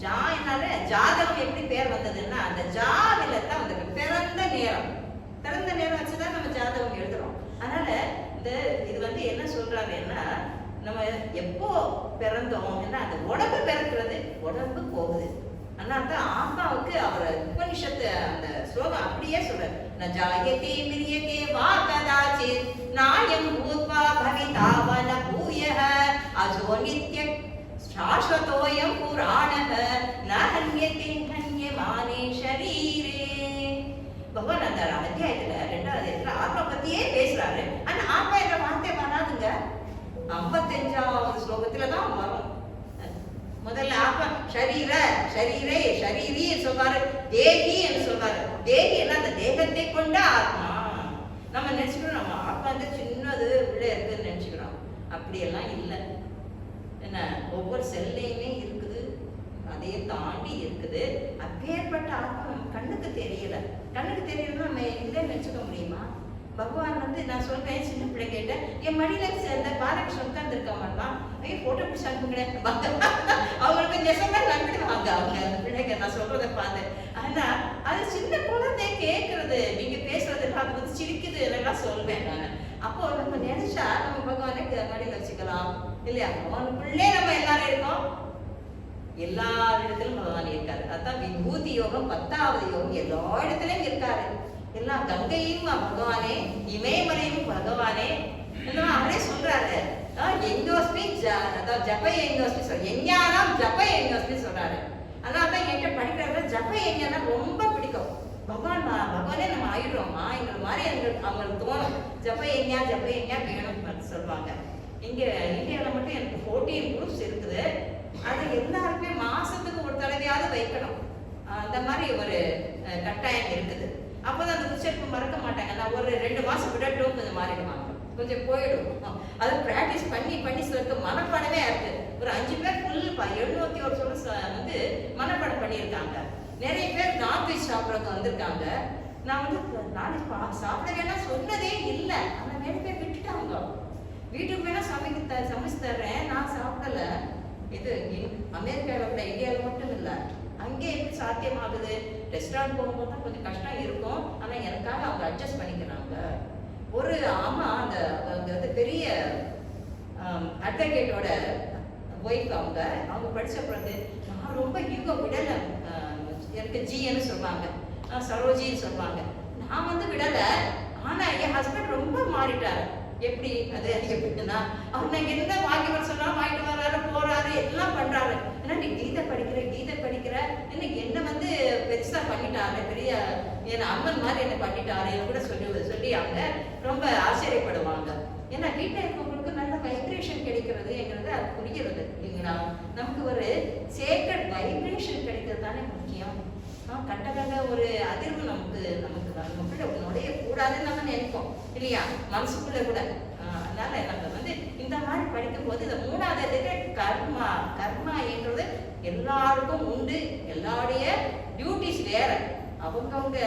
ஜா என்னால ஜாதகம் எப்படி பேர் வந்ததுன்னா அந்த ஜாவில தான் வந்திருக்கு. பிறந்த நேரம் வச்சுதான் நம்ம ஜாதகம் எழுதுறோம். அதனால இது என்ன சொல்றாருன்னா, நம்ம எப்போ பிறந்தோம் அந்த உடம்பு பிறக்கிறது, உடம்பு போகுது. அதனால தான் ஆத்மாவுக்கு அவர் உபனிஷத்து அந்த ஸ்லோகம் அப்படியே சொல்றாரு. நஜாயதே மிரியதே வா கதாசித் நாயம் பூத்வா பவிதா வன பூயஹ அஜோ நித்ய சாஸ்வதோயம் புராணஹ ந ஹன்யதே ஹன்யமானே ஷரீரே. பகவான் அந்த அத்தியாயத்துல ரெண்டாவது இடத்துல ஆத்மா பத்தியே பேசுறாரு. ஆனா ஆத்மா என்ற வார்த்தை வராதுங்க. 55வது ஸ்லோகத்துல தான் வரும். முதல்ல ஆத்மா ஷரீர ஷரீரே ஷரீரி சொல்றாரு, தேகி என்று சொல்றாரு. தேகி என்ன, அந்த தேகத்தை கொண்ட ஆத்மா. நம்ம நினைச்சுக்கிறோம் நம்ம ஆத்மா சின்னது உள்ள இருக்குன்னு நினைச்சுக்கிறோம். அப்படியெல்லாம் இல்லை. என்ன ஒவ்வொரு செல்லையுமே இருக்குது, அதையே தாண்டி இருக்குது. அப்பேற்பட்ட ஆத்மா நம்ம கண்ணுக்கு தெரியல. கண்ணுக்கு தெரியலன்னா நம்ம இல்லைன்னு நினைச்சுக்க முடியுமா? பகவான் நான் சொல்றேன், சின்ன பிள்ளை கேட்டேன், என் மடியில சேர்ந்த பாலகிருஷ்ணன் உட்கார்ந்து இருக்க மாட்டான். போட்டோ பிடிச்சி அனுப்புங்களேன். அவங்களுக்கு நெசமா நம்பிடுவாங்க அவங்க அந்த பிள்ளைங்க. நான் சொல்றதை பார்த்தேன். ஆனா அது சின்ன குழந்தை கேட்கறது, நீங்க பேசுறதுலாம் அது சிரிக்குது எல்லாம் சொல்வேன் நான். அப்போ நம்ம நினைச்சா நம்ம பகவானை மடியில வச்சுக்கலாம் இல்லையா? அவனுக்குள்ளே நம்ம எல்லாரும் இருக்கோம். எல்லா இடத்திலும் பகவான் இருக்காரு. அதான் விபூதி யோகம் 10வது யோகம். எல்லா இடத்துலயும் இருக்காரு. எல்லா கங்கையும் பகவானே, இமயமலையும் பகவானே. அவரே சொல்றாரு, எங்கோஸ்மி அதாவது ஜப எங்கோஸ்மி சொல்ற எஞ்ஞானம் ஜப எங்கோஸ்மி சொல்றாரு. அதனாலதான் என்கிட்ட படிக்கிறவங்க ஜப எஞ்ஞானா ரொம்ப பிடிக்கும். பகவானே நம்ம ஆயிடுறோமா என்ற மாதிரி அவங்களுக்கு தோணும். ஜப எஞ்ஞா வேணும் சொல்லுவாங்க. இங்க இந்தியாவில் மட்டும் எனக்கு 14 குரூப்ஸ் இருக்குது. அது எல்லாருக்குமே மாசத்துக்கு ஒரு தடவையாவது வைக்கணும். அந்த மாதிரி ஒரு கட்டாயம் இருக்குது. அப்போதான் அந்த உச்சரிப்பு மறக்க மாட்டாங்க. நான் ஒரு 2 மாசம் விடட்டும் கொஞ்சம் மாறிடுவாங்க, கொஞ்சம் போயிடும். அது பிராக்டிஸ் பண்ணி சிலருக்கு மனப்பாடமே இருக்கு. ஒரு 5 பேர் ஃபுல் 701 சொல்ல மனப்பாடம் பண்ணியிருக்காங்க. நிறைய பேர் நான்வெஜ் சாப்பிட்றவங்க வந்திருக்காங்க. நான் நான்வெஜ் சாப்பிட வேணாம் சொன்னதே இல்லை. ஆனால் நிறைய பேர் விட்டுட்டாங்க. வீட்டுக்கு வேணா சமைச்சு தர்றேன், நான் சாப்பிடல. இது அமெரிக்காவில் கூட, இந்தியாவில் மட்டும் இல்லை, அங்கே எப்படி சாத்தியமாகுது? ரெஸ்டாரண்ட் போகும்போது தான் கொஞ்சம் கஷ்டம் இருக்கும். ஆனால் எனக்காக அவங்க அட்ஜஸ்ட் பண்ணிக்கிறாங்க. ஒரு அம்மா அந்த வந்து பெரிய அட்வொகேட்டோட ஒய்ஃப் அவங்க படித்த பிறகு நான் ரொம்ப யுகம் விடலை, எனக்கு ஜின்னு சொல்லுவாங்க, சரோஜின்னு சொல்லுவாங்க, நான் வந்து விடலை. ஆனால் என் ஹஸ்பண்ட் ரொம்ப மாறிட்டாரு. எப்படி அது எப்படின்னா அவர் நாங்கள் என்ன வாங்கி வர சொன்னாலும் வாங்கிட்டு வர்றாரு, போறாரு, எல்லாம் பண்றாரு. ஏன்னா நீ கீதை படிக்கிற இன்னைக்கு என்ன வந்து பெருசா பண்ணிட்டாரு, பெரிய என் அம்மன் மாதிரி என்ன பண்ணிட்டாரு கூட சொல்லி அவங்க ரொம்ப ஆச்சரியப்படுவாங்க. ஏன்னா வீட்டில் இருக்கவங்களுக்கு நல்ல வைப்ரேஷன் கிடைக்கிறதுங்கிறது அது புரிகிறது இல்லைங்களா? நமக்கு ஒரு சேக்ரட் வைப்ரேஷன் கிடைக்கிறது தானே முக்கியம். கண்ட ஒரு அதிர்வு நமக்குள்ள நுழைய கூடாதுன்னு நம்ம நினைப்போம் இல்லையா, மனசுக்குள்ள கூட. அதனால நம்ம வந்து இந்த மாதிரி படிக்கும் போது இந்த 3வது கர்மா என்றது எல்லாருக்கும் உண்டு. எல்லாருடைய டியூட்டிஸ் வேற, அவங்கவுங்க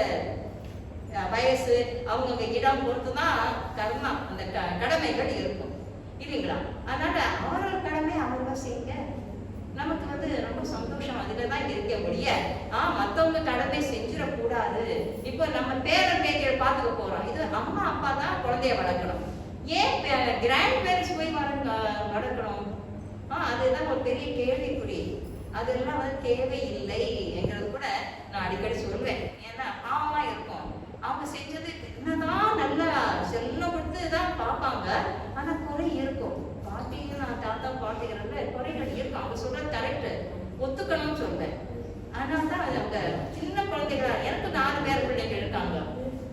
வயசு, அவங்கவுங்க இடம் பொறுத்துதான் கர்மா, அந்த கடமைகள் இருக்கும் இல்லைங்களா? அதனால அவரோட கடமை அவங்கள செய்யுங்க. நமக்கு வந்து ரொம்ப சந்தோஷம் அதுல தான் இருக்க முடிய மற்றவங்க கடமை செஞ்சிடக்கூடாது. இப்போ நம்ம பேரன் பேத்தியை பார்த்துக்க போறோம், இது அம்மா அப்பா தான் குழந்தைய வளர்க்கணும். ஏன் கிராண்ட் பேரண்ட்ஸ் போய் வளர்க்கணும்? அதுதான் ஒரு பெரிய கேள்விக்குறி. அதெல்லாம் வந்து தேவையில்லைங்கிறது கூட நான் அடிக்கடி சொல்லுவேன். ஏன்னா பாவமா இருக்கும், அவங்க செஞ்சது என்னதான் நல்லா செல்லம் கொடுத்து தான் பார்ப்பாங்க, ஆனா குறை இருக்கும். தாத்தா பாட்டிங்கிறதுல குறைகள் இருக்கும். அவங்க சொல்றது கரெக்ட், ஒத்துக்கணும்னு சொல்றேன். அதனால தான் அவங்க சின்ன குழந்தைகளா, எனக்கு 4 பேர் பிள்ளைங்க இருக்காங்க,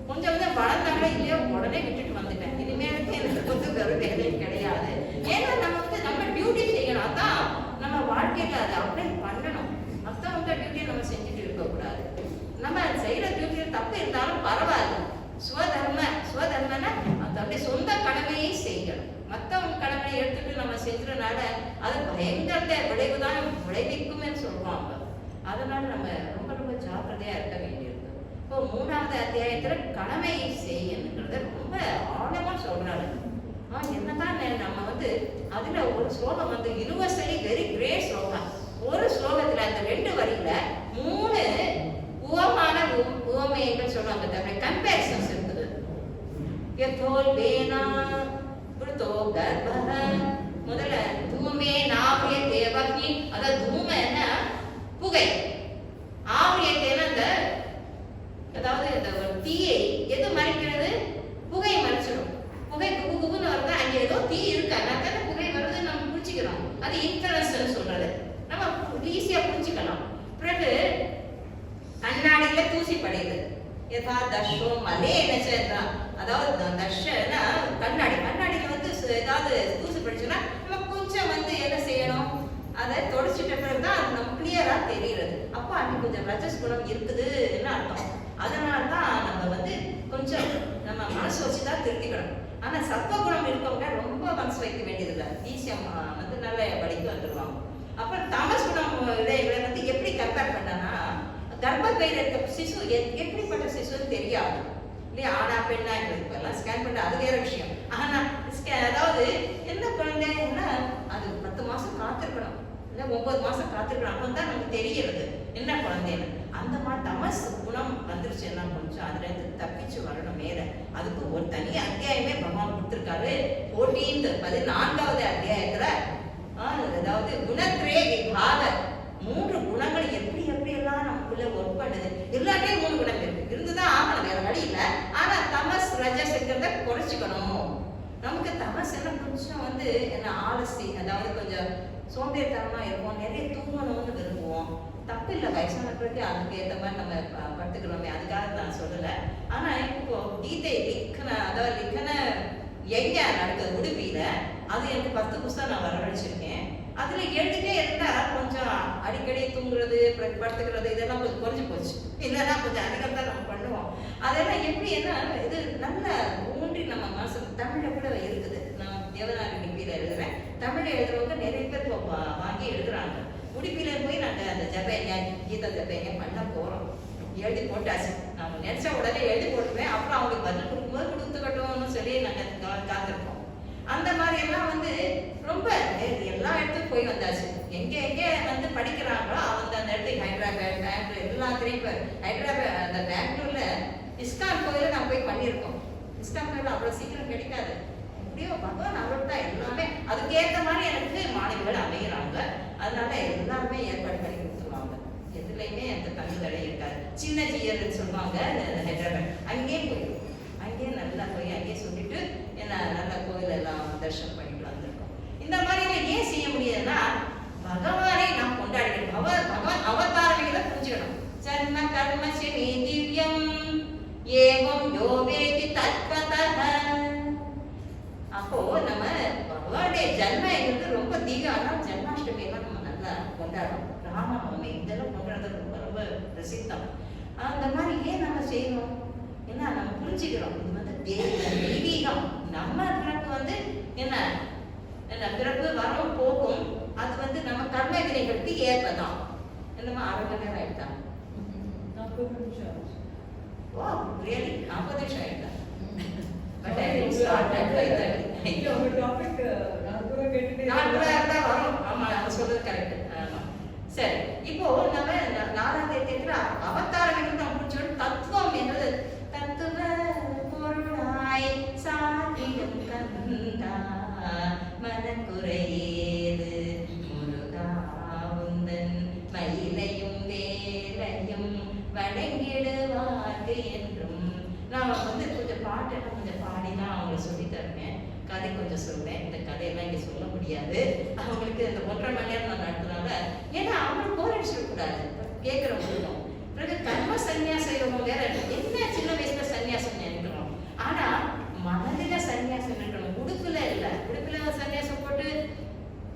கொஞ்சம் வந்து வளர்ந்தாங்களே இல்லையோ உடனே விட்டுட்டு வந்துட்டேன். இனிமேலுக்கு எனக்கு வந்து வேறு வேலையும் கிடையாது. ஏன்னா நம்ம வந்து நம்ம டியூட்டி செய்யணும், அதான் நம்ம வாழ்க்கையில அதை அப்ளை பண்ணணும். மற்றவங்க டியூட்டியை நம்ம செஞ்சுட்டு இருக்கக்கூடாது. நம்ம செய்யற டியூட்டியில் தப்பு இருந்தாலும் பரவாயில்ல, சுவதர்மனா அந்த சொந்த கடமையை செய்யணும். மற்றவங்க கடமையை எடுத்துட்டு நம்ம செஞ்சதுனால அது பயங்கர விளைவுதான் விளைவிக்கும்னு சொல்லுவாங்க. அதனால நம்ம ரொம்ப ரொம்ப ஜாக்கிரதையா இருக்க வேண்டியிருக்கு. இப்போ 3வது அத்தியாயத்துல கடமையை செய்யணுங்கிறத ரொம்ப ஆழமா சொல்றாரு. என்னதான் நம்ம வந்து அதுல ஒரு ஸ்லோகம் வந்து யூனிவர்சலி வெரி கிரேட் ஸ்லோகம். ஒரு ஸ்லோகத்துல அந்த 2 வரியில 3 உவமைகள் சொல்றாங்க, தவிர கம்பேரிசன்ஸ் இருக்குது. முதல்ல தூமே நாவிய தேவகி, அதாவது தூமைன்னா புகை, ஆவியத்தைன்னா அந்த அதாவது இந்த ஒரு தீயை எது மறைக்கிறது? புகை மறைச்சிடும். புகை குபுன்னு வருது, அங்க ஏதோ தீ இருக்கு, அதனால புகை வருது நம்ம புரிஞ்சுக்கிறோம். அது இன்ஃபரன்ஸ் சொல்றது, நம்ம ஈஸியா புரிஞ்சுக்கலாம். பிறகு கண்ணாடியில தூசி படையுது, யதா தர்ஷோ மலே என்ன, அதாவது தர்ஷனா கண்ணாடியில வந்து ஏதாவது தூசி படிச்சுன்னா நம்ம கொஞ்சம் வந்து என்ன செய்யணும், அதை தொடச்சிட்ட பிறகுதான் அது நம்ம கிளியரா தெரியுறது. அப்போ அன்னைக்கு கொஞ்சம் ரஜஸ் குணம் இருக்குதுன்னு அர்த்தம். அதனாலதான் நம்ம வந்து கொஞ்சம் நம்ம மனசு வச்சுதான் திருத்திக்கணும். ஆனா சத்வகுணம் இருக்கவங்க ரொம்ப மனசு வைக்க வேண்டியது இல்லை, ஈஸியா வந்து நல்ல படிக்க வந்துடுவாங்க. அப்புறம் தமஸ் குணம் இடையில வந்து எப்படி கம்பேர் பண்ணனா, கர்ப்பப்பையில இருக்க சிசு எப்படிப்பட்ட சிசுன்னு தெரியாது இல்லையா, ஆனா பெண்ணா எங்களுக்கு எல்லாம் ஸ்கேன் பண்ண அது வேற விஷயம். ஆனா அதாவது என்ன குழந்தைன்னா அது 10 மாசம் காத்திருக்கணும், இல்லை 9 மாசம் காத்திருக்கணும், அப்போ தான் நமக்கு தெரியறது என்ன குழந்தைன்னு. அந்த மாதிரி தமஸ் குணம் வந்துருச்சுன்னா கொஞ்சம் அதுல இருந்து தப்பிச்சு வரணும் மேல. அதுக்கு ஒரு தனி அத்தியாயமே பகவான் கொடுத்துருக்காரு. 14வது அத்தியாயத்துல அதாவது குணத்ரே விபாக, 3 குணங்கள் எப்படி எப்படியெல்லாம் நமக்குள்ள ஒர்க் பண்ணுது. எல்லாத்தையும் 3 குணம் இருக்கு, இருந்துதான் ஆகணும், வேற வழி இல்லை. ஆனா தமஸ் ரஜஸ்ங்கிறத குறைச்சிக்கணும். நமக்கு தமஸ் எல்லாம் கொஞ்சம் வந்து என்ன ஆலசி, அதாவது கொஞ்சம் சோம்பேறித்தனமா இருக்கும், நிறைய தூங்கணும்னு விரும்புவோம். தப்பு இல்லை, வயசான பிறகு அதுக்கு ஏற்ற மாதிரி நம்ம படுத்துக்கிறோமே, அதுக்காக நான் சொல்லலை. ஆனா இப்போ கீதை அதாவது லிக்கன எங்க நடக்குது உடுப்பியில, அது எனக்கு 10 புஸ்தகம் நான் வரவழைச்சிருக்கேன். அதுல எழுதிட்டே இருந்தா கொஞ்சம் அடிக்கடி தூங்குறது, படுத்துக்கிறது இதெல்லாம் கொஞ்சம் குறைஞ்சு போச்சு. இல்லைன்னா கொஞ்சம் அதிகம் தான் நம்ம பண்ணுவோம். அதெல்லாம் எப்படி என்ன இது நல்ல ஊன்றி நம்ம மனசு. தமிழ்ல கூட இருக்குது, நான் தேவநாயக லிபியில எழுதுறேன். தமிழ்ல எழுதுறவங்க நிறைய பேர் வாங்கி எழுதுறாங்க. உடுப்பியில போய் நாங்க அந்த ஜபேங்க கீதா ஜபேங்க பண்ண போறோம். எழுதி போட்டாச்சு, நம்ம நினைச்ச உடனே எழுதி போட்டுருவேன். அப்புறம் அவங்களுக்கு பதில் கொடுக்கும்போது கொடுத்துக்கட்டும்னு சொல்லி நாங்க காத்திருப்போம். அந்த மாதிரி எல்லாம் வந்து ரொம்ப எல்லா இடத்துக்கும் போய் வந்தாச்சு. எங்க வந்து படிக்கிறாங்களோ அவங்க அந்த இடத்துக்கு ஹைதராபாத், பெங்களூர் எல்லாத்துலேயும் இப்போ ஹைதராபாத் அந்த பெங்களூர்ல இஸ்கான் கோயில நான் போய் பண்ணியிருக்கோம். இன்ஸ்டாகிராம்ல அவ்வளவு சீக்கிரம் கிடைக்காது. எப்படியோ பகவான் அவர்கிட்ட எல்லாமே அதுக்கேற்ற மாதிரி எனக்கு மாணவிகள் அமைகிறாங்க. அதனால எல்லாருமே ஏற்பாடு பண்ணி கொடுத்துருவாங்க. எதுலையுமே அந்த தனி தடை இருக்காது. சின்ன ஜியர்ன்னு சொல்லுவாங்க ஹைதராபாத், அங்கேயே போயிடும். அங்கேயே நல்லா போய் அங்கேயே சொல்லிட்டு என்ன நல்ல கோயில் எல்லாம் தரிசனம் பண்ணிட்டு வந்திருக்கோம். இந்த மாதிரி ஏன் செய்ய முடியாதுன்னா பகவானை நாம் கொண்டாடிக்கணும். பகவான் அவதாரங்களை புரிஞ்சுக்கணும். ஜன்ம கர்ம சிவி திவ்யம் ஏவம் யோவேதி தத்வதஹ. அப்போ நம்ம பகவானுடைய ஜன்மங்கிறது ரொம்ப தீவிரம். ஆனால் ஜன்மாஷ்டமி எல்லாம் நம்ம நல்லா கொண்டாடுறோம். ராமநவமி இதெல்லாம் கொண்டாடுறது ரொம்ப ரொம்ப பிரசித்தம். அந்த மாதிரி ஏன் நம்ம செய்யணும்? ஏன்னா நம்ம புரிஞ்சுக்கிறோம் இது வந்து தெய்வீகம். நம்ம பிறப்பு வந்து என்ன என்ன பிறப்பு வரும் போகும். அது வந்து நம்ம கர்ம வினைகளுக்கு ஏற்பதான். என்னமா 6 மணி நேரம் ஆயிட்டா? 40 நிமிஷம். ஓ ரியலி 40 நிமிஷம் ஆயிட்டா? But I will start at 5:30. ஒரு டாபிக் நான் கூட கேட்டுட்டே வரும். ஆமா நான் சொல்றது கரெக்ட். ஆமா சரி. இப்போ நம்ம 4ஆவது அத்தியாயத்துல அவதாரங்கள் நம்ம புரிஞ்சோம். தத்துவம் என்பது தத்துவ பொருளாய் சாத்தியம் கந்தா மனக்குறையேது முருகா உந்தன் மயிலையும் வேலையும் வணங்கிடுவார்க்கு என்றும். நான் வந்து கொஞ்சம் பாட்டெல்லாம் கொஞ்சம் பாடிதான் அவங்களுக்கு சொல்லி தருவேன். கதை கொஞ்சம் சொல்லுவேன். இந்த கதையெல்லாம் இங்கே சொல்ல முடியாது. அவங்களுக்கு இந்த 1.5 மணி நேரம் நான் நடத்துனால ஏன்னா அவங்களுக்கு போர் அடிச்சிடக்கூடாது கேட்குறவங்களுக்கும். பிறகு கர்ம சன்னியாசம் யோகம் வேற என்ன சின்ன வயசுல சன்னியாசம் நினைக்கிறோம். ஆனா மனதில சன்னியாசம் நினைக்கணும். உடுப்புல இல்லை. உடுப்புல சன்னியாசம் போட்டு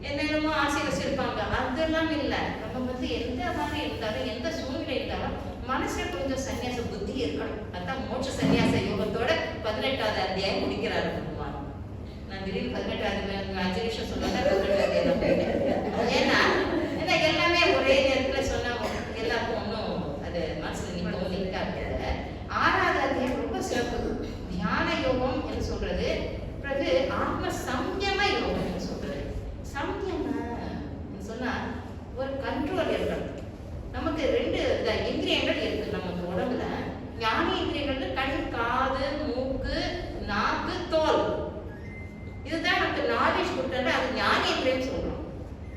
என்னென்னமோ ஆசை வச்சிருப்பாங்க. அதெல்லாம் இல்லை. நம்ம வந்து எந்த மாதிரி இருந்தாலும் எந்த சூழ்நிலை இருந்தாலும் மனசுல கொஞ்சம் சன்னியாச புத்தி இருக்கணும். அதான் மோட்ச சன்னியாச யோகத்தோட 18வது அத்தியாயம் முடிக்கிறாரு பகவான். நான் திடீர்னு 18வது 5 நிமிஷம் சொன்னா 18வது அத்தியாயம் போயிட்டேன். ஏன்னா எல்லாமே ஒரே நேரத்துல சொன்னா எல்லாருக்கும் ஒன்றும் அது மனசுல நிற்கவும் நிற்காது. 6வது அத்தியாயம் ரொம்ப சிறப்பு. தியான யோகம் என்று சொல்றது. பிறகு ஆத்ம சம்யம யோகம் என்று சொல்றது. சம்யம சொன்னா ஒரு கண்ட்ரோல் இருக்கணும். நமக்கு 2 இந்திரியங்கள் இருக்கு நமக்கு உடம்புல. ஞான இந்திரியங்கள் கண், காது, மூக்கு, நாக்கு, தோல். இதுதான் நமக்கு நாலேஜ் கொடுத்தா அது ஞானேந்திரியம் சொல்றோம்.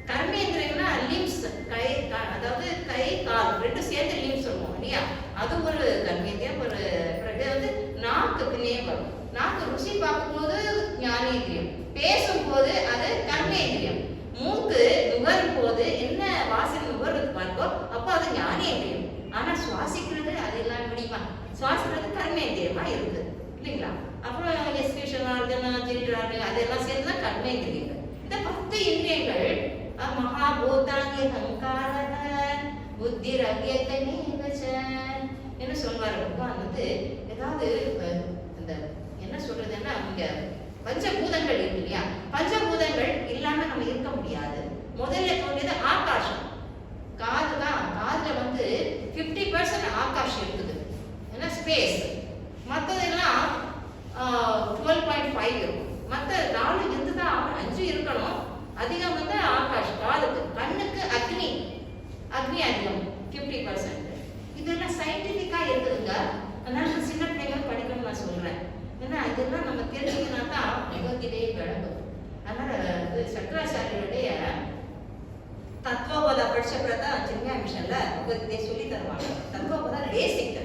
கர்மேந்திரியம்னா லிம்ஸ், கை, அதாவது கை, கால் 2 சேர்ந்து லிம்ஸ் சொல்லுவோம் இல்லையா? அது ஒரு கர்மேந்திரியம். ஒரு பிறகு வந்து நாக்கு பின்னே வரும். நாக்கு ருசி பார்க்கும்போது ஞானேந்திரியம், பேசும்போது அது கர்மேந்திரியம். மூக்கு நுகரும் போது என்ன வாசனை நுகர்றது பார்க்கோ அப்போ அது ஞானேந்திரியம். ஆனா சுவாசிக்கிறது அது எல்லாம் முடியுமா? சுவாசிக்கிறது கர்மேந்திரியமா இருக்கு இல்லைங்களா? அப்புறம் எக்ஸ்கிரீஷன் ஆர்கன், ஜெனிட்டல் அதெல்லாம் சேர்ந்துதான் கர்மேந்திரியங்கள். இந்த 10 இந்திரியங்கள் மகாபூதாங்கிய அகங்கார புத்தி ரவியத்தனே என்ன சொல்வாரு பகவான் வந்து ஏதாவது இந்த என்ன சொல்றதுன்னா இங்க பஞ்சபூதங்கள் இருக்கு இல்லையா? பஞ்சபூதங்கள் இல்லாம நம்ம இருக்க முடியாது. முதல்ல தோன்றியது ஆகாசம். காது தான். காதுல வந்து 50% ஆகாஷம் இருக்குது. ஏன்னா ஸ்பேஸ். மற்றதெல்லாம் 12.5 இருக்கும். மற்ற 4 இருந்துதான் 5 இருக்கணும். அதிகம் வந்து ஆகாஷ். காதுக்கு. கண்ணுக்கு அக்னி அதிகம் 50%. இதெல்லாம் சயின்டிபிக்கா இருக்குதுங்க. அதனால சின்ன பிள்ளைங்க படிக்கணும்னு நான் சொல்றேன். ஏன்னா இதெல்லாம் நம்ம தெரிஞ்சுக்கினா தான் பகவத்கீதையை விளங்கும். அதனால சங்கராச்சாரியருடைய தத்துவபோத படிச்சப்பதான் சின்ன மிஷன்ல பகவத்கீதையை சொல்லி தருவாங்க. தத்துவபோதம் பேசிக்.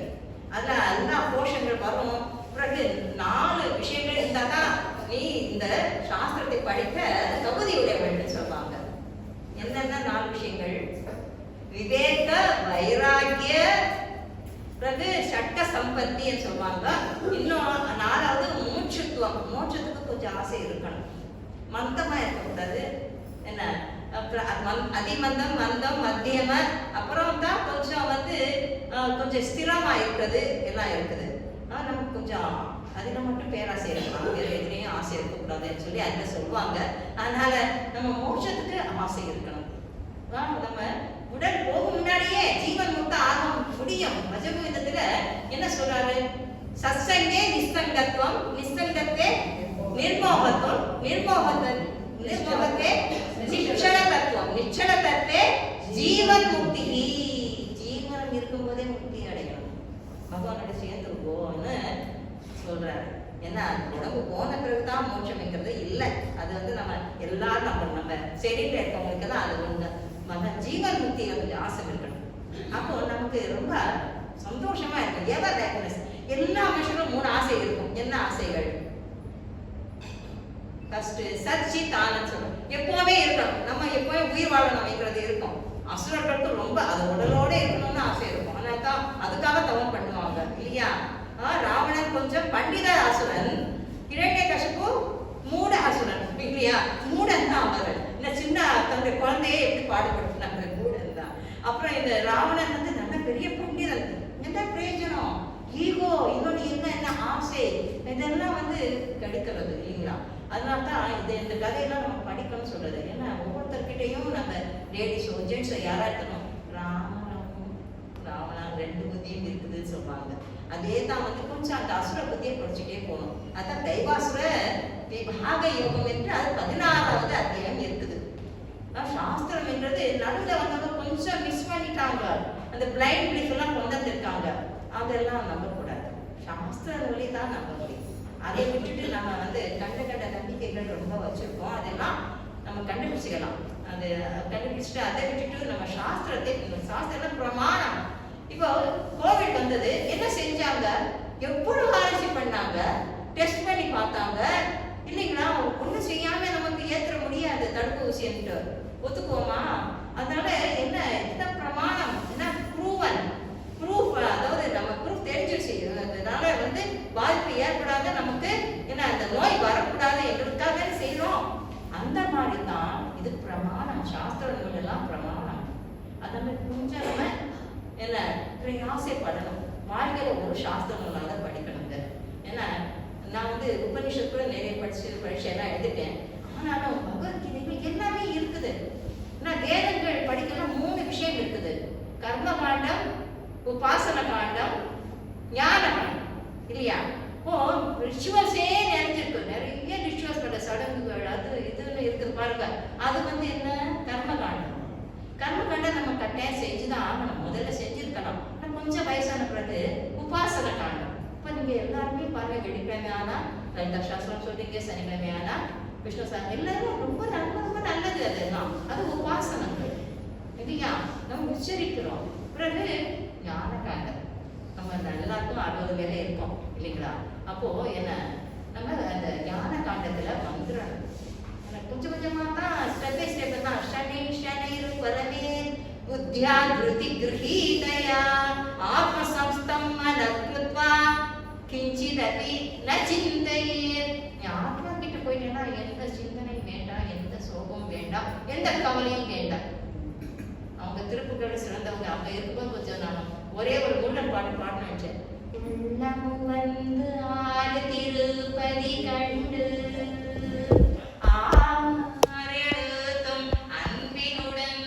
அதுல எல்லா போஷங்கள் வரும். பிறகு 4 விஷயங்கள் இருந்தா தான் நீ இந்த சாஸ்திரத்தை படிக்க தகுதியுடையவள்னு சொல்லுவாங்க. என்னென்ன 4 விஷயங்கள்? விவேக, வைராகிய, பிறகு சட்ட சம்பத்தின்னு சொல்லுவாங்க. இன்னும் 4வது மூச்சுத்துவம். மோட்சத்துக்கு கொஞ்சம் ஆசை இருக்கணும். மந்தமா இருக்கக்கூடாது. என்ன அதிமந்தம், மந்தம், மத்தியம, அப்புறம் தான் கொஞ்சம் வந்து கொஞ்சம் ஸ்திரமா இருக்கிறது எல்லாம் இருக்குது. நமக்கு கொஞ்சம் அதுல மட்டும் பேராசை இருக்கலாம். வேற எதுலையும் ஆசை இருக்கக்கூடாதுன்னு சொல்லி அதுல சொல்லுவாங்க. அதனால நம்ம மோட்சத்துக்கு ஆசை இருக்கணும். நம்ம உடல் போகும் முன்னாடியே ஜீவன் முக்த ஆக முடியும். பஜகோவிந்தத்துல என்ன சொல்றாரு? சத்சங்கே நிஸ்ஸங்கத்துவம், நிஸ்ஸங்கத்தே நிர்மோகத்துவம், நிர்மோகத்தே நிச்சல தத்துவம், நிச்சல தத்தே ஜீவன் முக்தி. ஜீவனம் இருக்கும்போதே முக்தி அடையணும். பகவானோட சேர்ந்துருவோம்னு சொல்றாரு. ஏன்னா உடம்பு போன பிறகுதான் மோட்சம்ங்கிறது இல்லை. அது வந்து நம்ம எல்லாரும் நம்ம செடியில் இருக்கவங்களுக்கு தான் அது ஒன்று ஜீவன் முக்தி கொஞ்சம் ஆசை இருக்கணும். அப்போ நமக்கு ரொம்ப சந்தோஷமா இருக்கும். எவர் ஹாப்பினஸ். எல்லா மனுஷனும் 3 ஆசை இருக்கும். என்ன ஆசைகள்? ஃபர்ஸ்ட் சச்சித் ஆனந்த் சொல்றோம், எப்பவுமே இருக்கணும், நம்ம எப்பவும் உயிர் வாழணும்ங்கிறது இருக்கும். அசுரர்களுக்கு ரொம்ப அது உடலோட இருக்கணும்னு ஆசை இருக்கும். அதனால தான் அதுக்காக தவம் பண்ணுவாங்க இல்லையா? ராவணன் கொஞ்சம் பண்டித அசுரன், இரண்யகசிபு மூட அசுரன் இல்லையா? மூடன் தான் அவர். இந்த சின்ன தன்னுடைய குழந்தையே எப்படி பாடுபடுத்தினாங்க, மூடன் தான். அப்புறம் இந்த ராவணன் வந்து நல்ல பெரிய பண்டிதன். என்ன பிரயோஜனம்? ஈகோ, இன்னொன்று என்ன ஆசை, இதெல்லாம் வந்து கெடுக்கிறது இல்லைங்களா? அதனால தான் இந்த கதையெல்லாம் நம்ம படிக்கணும்னு சொல்றது. ஏன்னா ஒவ்வொருத்தர்கிட்டையும் நம்ம லேடிஸோ ஜென்ஸோ யாரா இருக்கணும், ராவணா 2 புத்தியும் இருக்குதுன்னு சொல்லுவாங்க. அதே தான் வந்து கொஞ்சம் அந்த அசுர புத்தியை படிச்சுட்டே போகணும். அதான் தைவாசுர பாக யோகம் என்று அது 16வது அத்தியாயம் இருக்குது. சாஸ்திரம் என்றது நடுவில் வந்தவங்க கொஞ்சம் மிஸ் பண்ணிட்டாங்க. அந்த பிளைண்ட் பிளீஃப் எல்லாம் கொண்டு வந்திருக்காங்க. அதெல்லாம் நம்பக்கூடாது. சாஸ்திர வழி தான் நம்ப முடியும். அதை விட்டுட்டு நம்ம வந்து கண்ட நம்பிக்கைகள் ரொம்ப வச்சிருக்கோம். அதெல்லாம் நம்ம கண்டுபிடிச்சிக்கலாம். அது கண்டுபிடிச்சிட்டு அதை விட்டுட்டு நம்ம சாஸ்திரத்தை பிரமாணம். இப்போ கோவிட் வந்தது, என்ன செஞ்சாங்க? எவ்வளவு ஆராய்ச்சி பண்ணாங்க, டெஸ்ட் பண்ணி பார்த்தாங்க இல்லைங்களா? ஒன்றும் செய்யாம நமக்கு ஏற்ற முடியாது தடுப்பூசின்ட்டு ஒத்துக்குவோமா? அதனால என்ன பிரமாணம், என்ன ப்ரூஃப், அதாவது நம்ம ப்ரூஃப் தெரிஞ்சிருச்சு. அதனால வந்து பாதிப்பு ஏற்படாத, நமக்கு என்ன அந்த நோய் வரக்கூடாது எங்களுக்காக செய்யறோம். அந்த மாதிரி தான் இது பிரமாணம். சாஸ்திரங்கள் எல்லாம் பிரமாணம். அதனால கொஞ்சம் நம்ம என்ன ஆசைப்படணும். வாழ்க்கையில ஒரு சாஸ்திரங்களாக படிக்கணுங்க. ஏன்னா நான் வந்து உபநிஷத்துல நிறைய பரீட்சையெல்லாம் எழுதிட்டேன். ஆனாலும் பகவத்கீதைகள் எல்லாமே இருக்குது. வேதங்கள் படிக்கலாம் 3 விஷயம் இருக்குது. கர்ம காண்டம், உபாசன காண்டம், ஞான காண்டம் இல்லையா? ரிச்சுவல்ஸே நிறைஞ்சிருக்கு. நிறைய ரிச்சுவல்ஸ் பண்ண சடங்குகள் அது இதுன்னு இருக்குது பாருங்க. அது வந்து என்ன? கர்ம காண்டம். கர்ம காண்டம் நம்ம கட்டாயம் செஞ்சுதான் ஆகணும். முதல்ல செஞ்சிருக்கலாம். கொஞ்சம் வயசான பிறகு உபாசன காண்டம். இப்ப நீங்க எல்லாருமே பாருங்க, வெள்ளிக்கிழமை ஆனா லலிதா சாஸ்திரம் சொல்றீங்க, சனிக்கிழமை ஆனா விஷ்ணு சாஸ்திரம், எல்லாரும் ரொம்ப ரொம்ப நல்லது. அதெல்லாம் அது உபாசனங்கள் இல்லையா? நம்ம உச்சரிக்கிறோம். பிறகு ஞான காண்டம். நம்ம எல்லாருக்கும் 60 வேலை இருக்கும் இல்லைங்களா? அப்போ என்ன நம்ம அந்த ஞான காண்டத்துல வந்துடணும். கொஞ்சம் கொஞ்சமா தான், ஸ்டெப் பை ஸ்டெப் தான். ஷனைர் பரமே புத்தியா கிருதி கிரஹீதயா ஆத்ம சம்ஸ்தம் மனத்வா கிஞ்சிதபி ந சிந்தையே. ஆத்மா கிட்ட போயிட்டேன்னா எந்த சிந்தனை வேண்டாம், எந்த சோகம் வேண்டாம், எந்த கவலையும் வேண்டாம். அவங்க திருப்புகள் சிறந்தவங்க. அவங்க இருக்கும்போது கொஞ்சம் நான் ஒரே ஒரு முன்னன் பாட்டு பாடணும் நினைச்சேன். உள்ளம் வந்து ஆறு திருப்பதி கண்டு ஆரெழுத்தும் அன்பினுடன்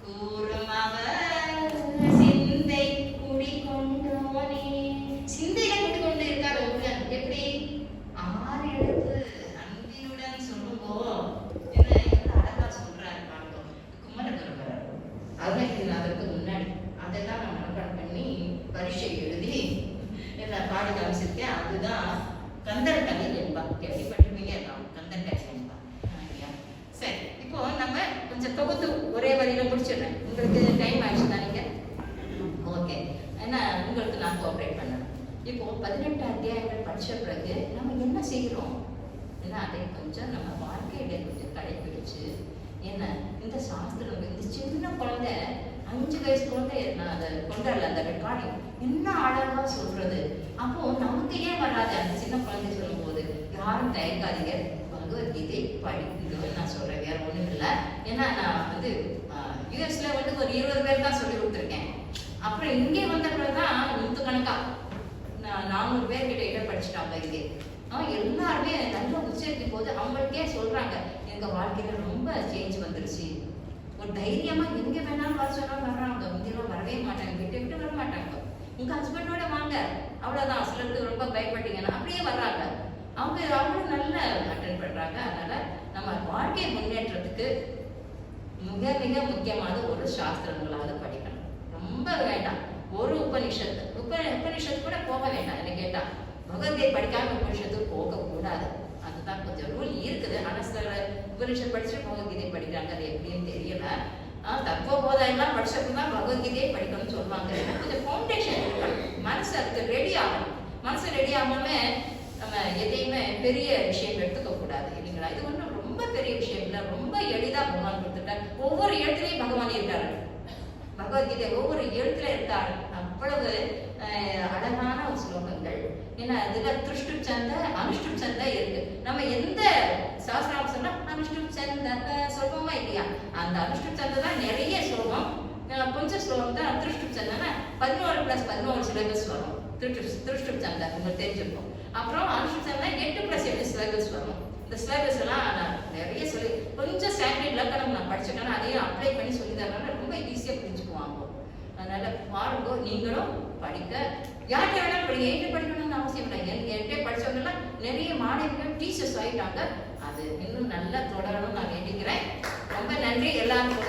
கூறும் அவர் சிந்தை குடிகொண்டோனே. சிந்தையில குடிக்கொண்டு இருக்காரு முருகன். எப்படி? 6 எழுத்து அன்பினுடன் சொல்லுங்கோ. என்ன அழகா சொல்றாரு பாருங்க. குமரகுருவர் அருணகிரிநாதருக்கு முன்னாடி அதெல்லாம் நான் மனப்பாடம் பண்ணி பரீட்சை எழுதி என்ன பாடி காமிச்சிருக்கேன். அதுதான் கந்தர் கலை என்பா. கேள்விப்பட்டிருப்பீங்க. கந்தர் கலை என்பா. சரி, இப்போ நம்ம கொஞ்சம் தொகுத்து ஒரே வரியில முடிச்சிடுறேன். உங்களுக்கு டைம் ஆயிடுச்சு தானீங்க? ஓகே. ஏன்னா உங்களுக்கு நான் கோஆப்ரேட் பண்ணணும். இப்போ 18 அத்தியாயங்கள் படிச்ச பிறகு நம்ம என்ன செய்யறோம்? ஏன்னா அதை கொஞ்சம் நம்ம வாழ்க்கையில கொஞ்சம் கடைபிடிச்சு, என்ன இந்த சாஸ்திரம், இந்த சின்ன குழந்தை 5 வயசு குழந்தை நான் அதை கொண்டாடல, அந்த ரெக்கார்டிங் என்ன அழகா சொல்றது. அப்போ நமக்கு ஏன் வராது? அந்த சின்ன குழந்தை சொல்லும் போது யாரும் தயங்காதீங்க, பகவத்கீதை படிக்கணும்னு நான் சொல்றேன். வேற ஒண்ணும் இல்லை. ஏன்னா நான் வந்து யூஎஸ்ல வந்து ஒரு 20 பேர் தான் சொல்லி கொடுத்துருக்கேன். அப்புறம் இங்கே வந்த பிறகுதான் 100 கணக்கா 400 பேர் கிட்ட இடம் படிச்சுட்டாங்க இங்கே. எல்லாருமே நல்லா உச்சரிக்கும் போது அவங்களுக்கே சொல்றாங்க, எங்க வாழ்க்கையில ரொம்ப சேஞ்ச் வந்துருச்சு. ஒரு தைரியமா எங்க வேணாலும் வர சொன்னாலும் வர்றாங்க. முந்தியெல்லாம் வரவே மாட்டாங்க, விட்டு வர மாட்டாங்க. உங்க ஹஸ்பண்டோட வாங்க, அவ்வளவுதான். சிலருக்கு ரொம்ப பயப்பட்டீங்கன்னா அப்படியே வர்றாங்க. அவங்களும் நல்ல அட்டென்ட் பண்றாங்க. அதனால நம்ம வாழ்க்கை முன்னேற்றத்துக்கு மிக மிக முக்கியமான ஒரு சாஸ்திரங்களாவது படிக்கணும். ரொம்ப வேண்டாம், ஒரு உபனிஷத்து உபனிஷத்து கூட போக வேண்டாம். என்ன கேட்டா பகவத்கீதை படிக்காம உபனிஷத்துக்கு போகக்கூடாது. அதுதான் கொஞ்சம் ரூல் இருக்குது. ஆனால் சில உபனிஷத் படிச்சுட்டு பகவத்கீதை படிக்கிறாங்க. அது எப்படின்னு தெரியல. தத்துவபோதம் எல்லாம் படிச்சப்போ தான் பகவத்கீதையை படிக்கணும்னு சொல்லுவாங்க. கொஞ்சம் ஃபவுண்டேஷன் இருக்கணும். மனசு அதுக்கு ரெடி ஆகணும். மனசு ரெடி ஆகாம நம்ம எதையுமே பெரிய விஷயம் எடுத்துக்க கூடாது இல்லைங்களா? இது ஒன்றும் ரொம்ப பெரிய விஷயம் இல்லை. ரொம்ப எளிதா பகவான் கொடுத்துட்டார். ஒவ்வொரு எழுத்துலையும் பகவான் இருக்காரு. பகவத்கீதை ஒவ்வொரு எழுத்துல இருக்காரு. அவ்வளவு அழகான ஒரு ஸ்லோகங்கள். ஏன்னா அதுல திருஷ்டு சந்த அனுஷ்டு சந்த இருக்கு. நம்ம எந்த சாஸ்திரம் சொன்னா அனுஷ்டு சந்த சொல்லுவோமா இல்லையா? அந்த அனுஷ்டு சந்த தான் நிறைய ஸ்லோகம். கொஞ்சம் ஸ்லோகம் தான் திருஷ்டு சந்தனா 11+11 சிலபஸ் வரும். திருஷ்டு சந்த உங்களுக்கு தெரிஞ்சிருக்கும். அப்புறம் அனுஷ்டு சந்தா 8+8 சிலபஸ் வரும். இந்த சிலபஸ் எல்லாம் நான் நிறைய சொல்லி கொஞ்சம் சாக்ரெட் லக்கணம் நான் படிச்சுட்டேன்னா அதையும் அப்ளை பண்ணி சொல்லி தரனால ரொம்ப ஈஸியாக புரிஞ்சுக்குவாங்க. அதனால பாருங்க, நீங்களும் படிக்க யார்கிட்ட வேணாலும் படிக்க. என்கிட்ட படிக்கணும்னு அவசியம் இல்லை. என்கிட்ட படிச்சவங்கலாம் நிறைய மாணவிகள் டீச்சர்ஸ் ஆகிட்டாங்க. அது இன்னும் நல்லா தொடரணும்னு நான் வேண்டிக்கிறேன். ரொம்ப நன்றி எல்லாருக்கும்.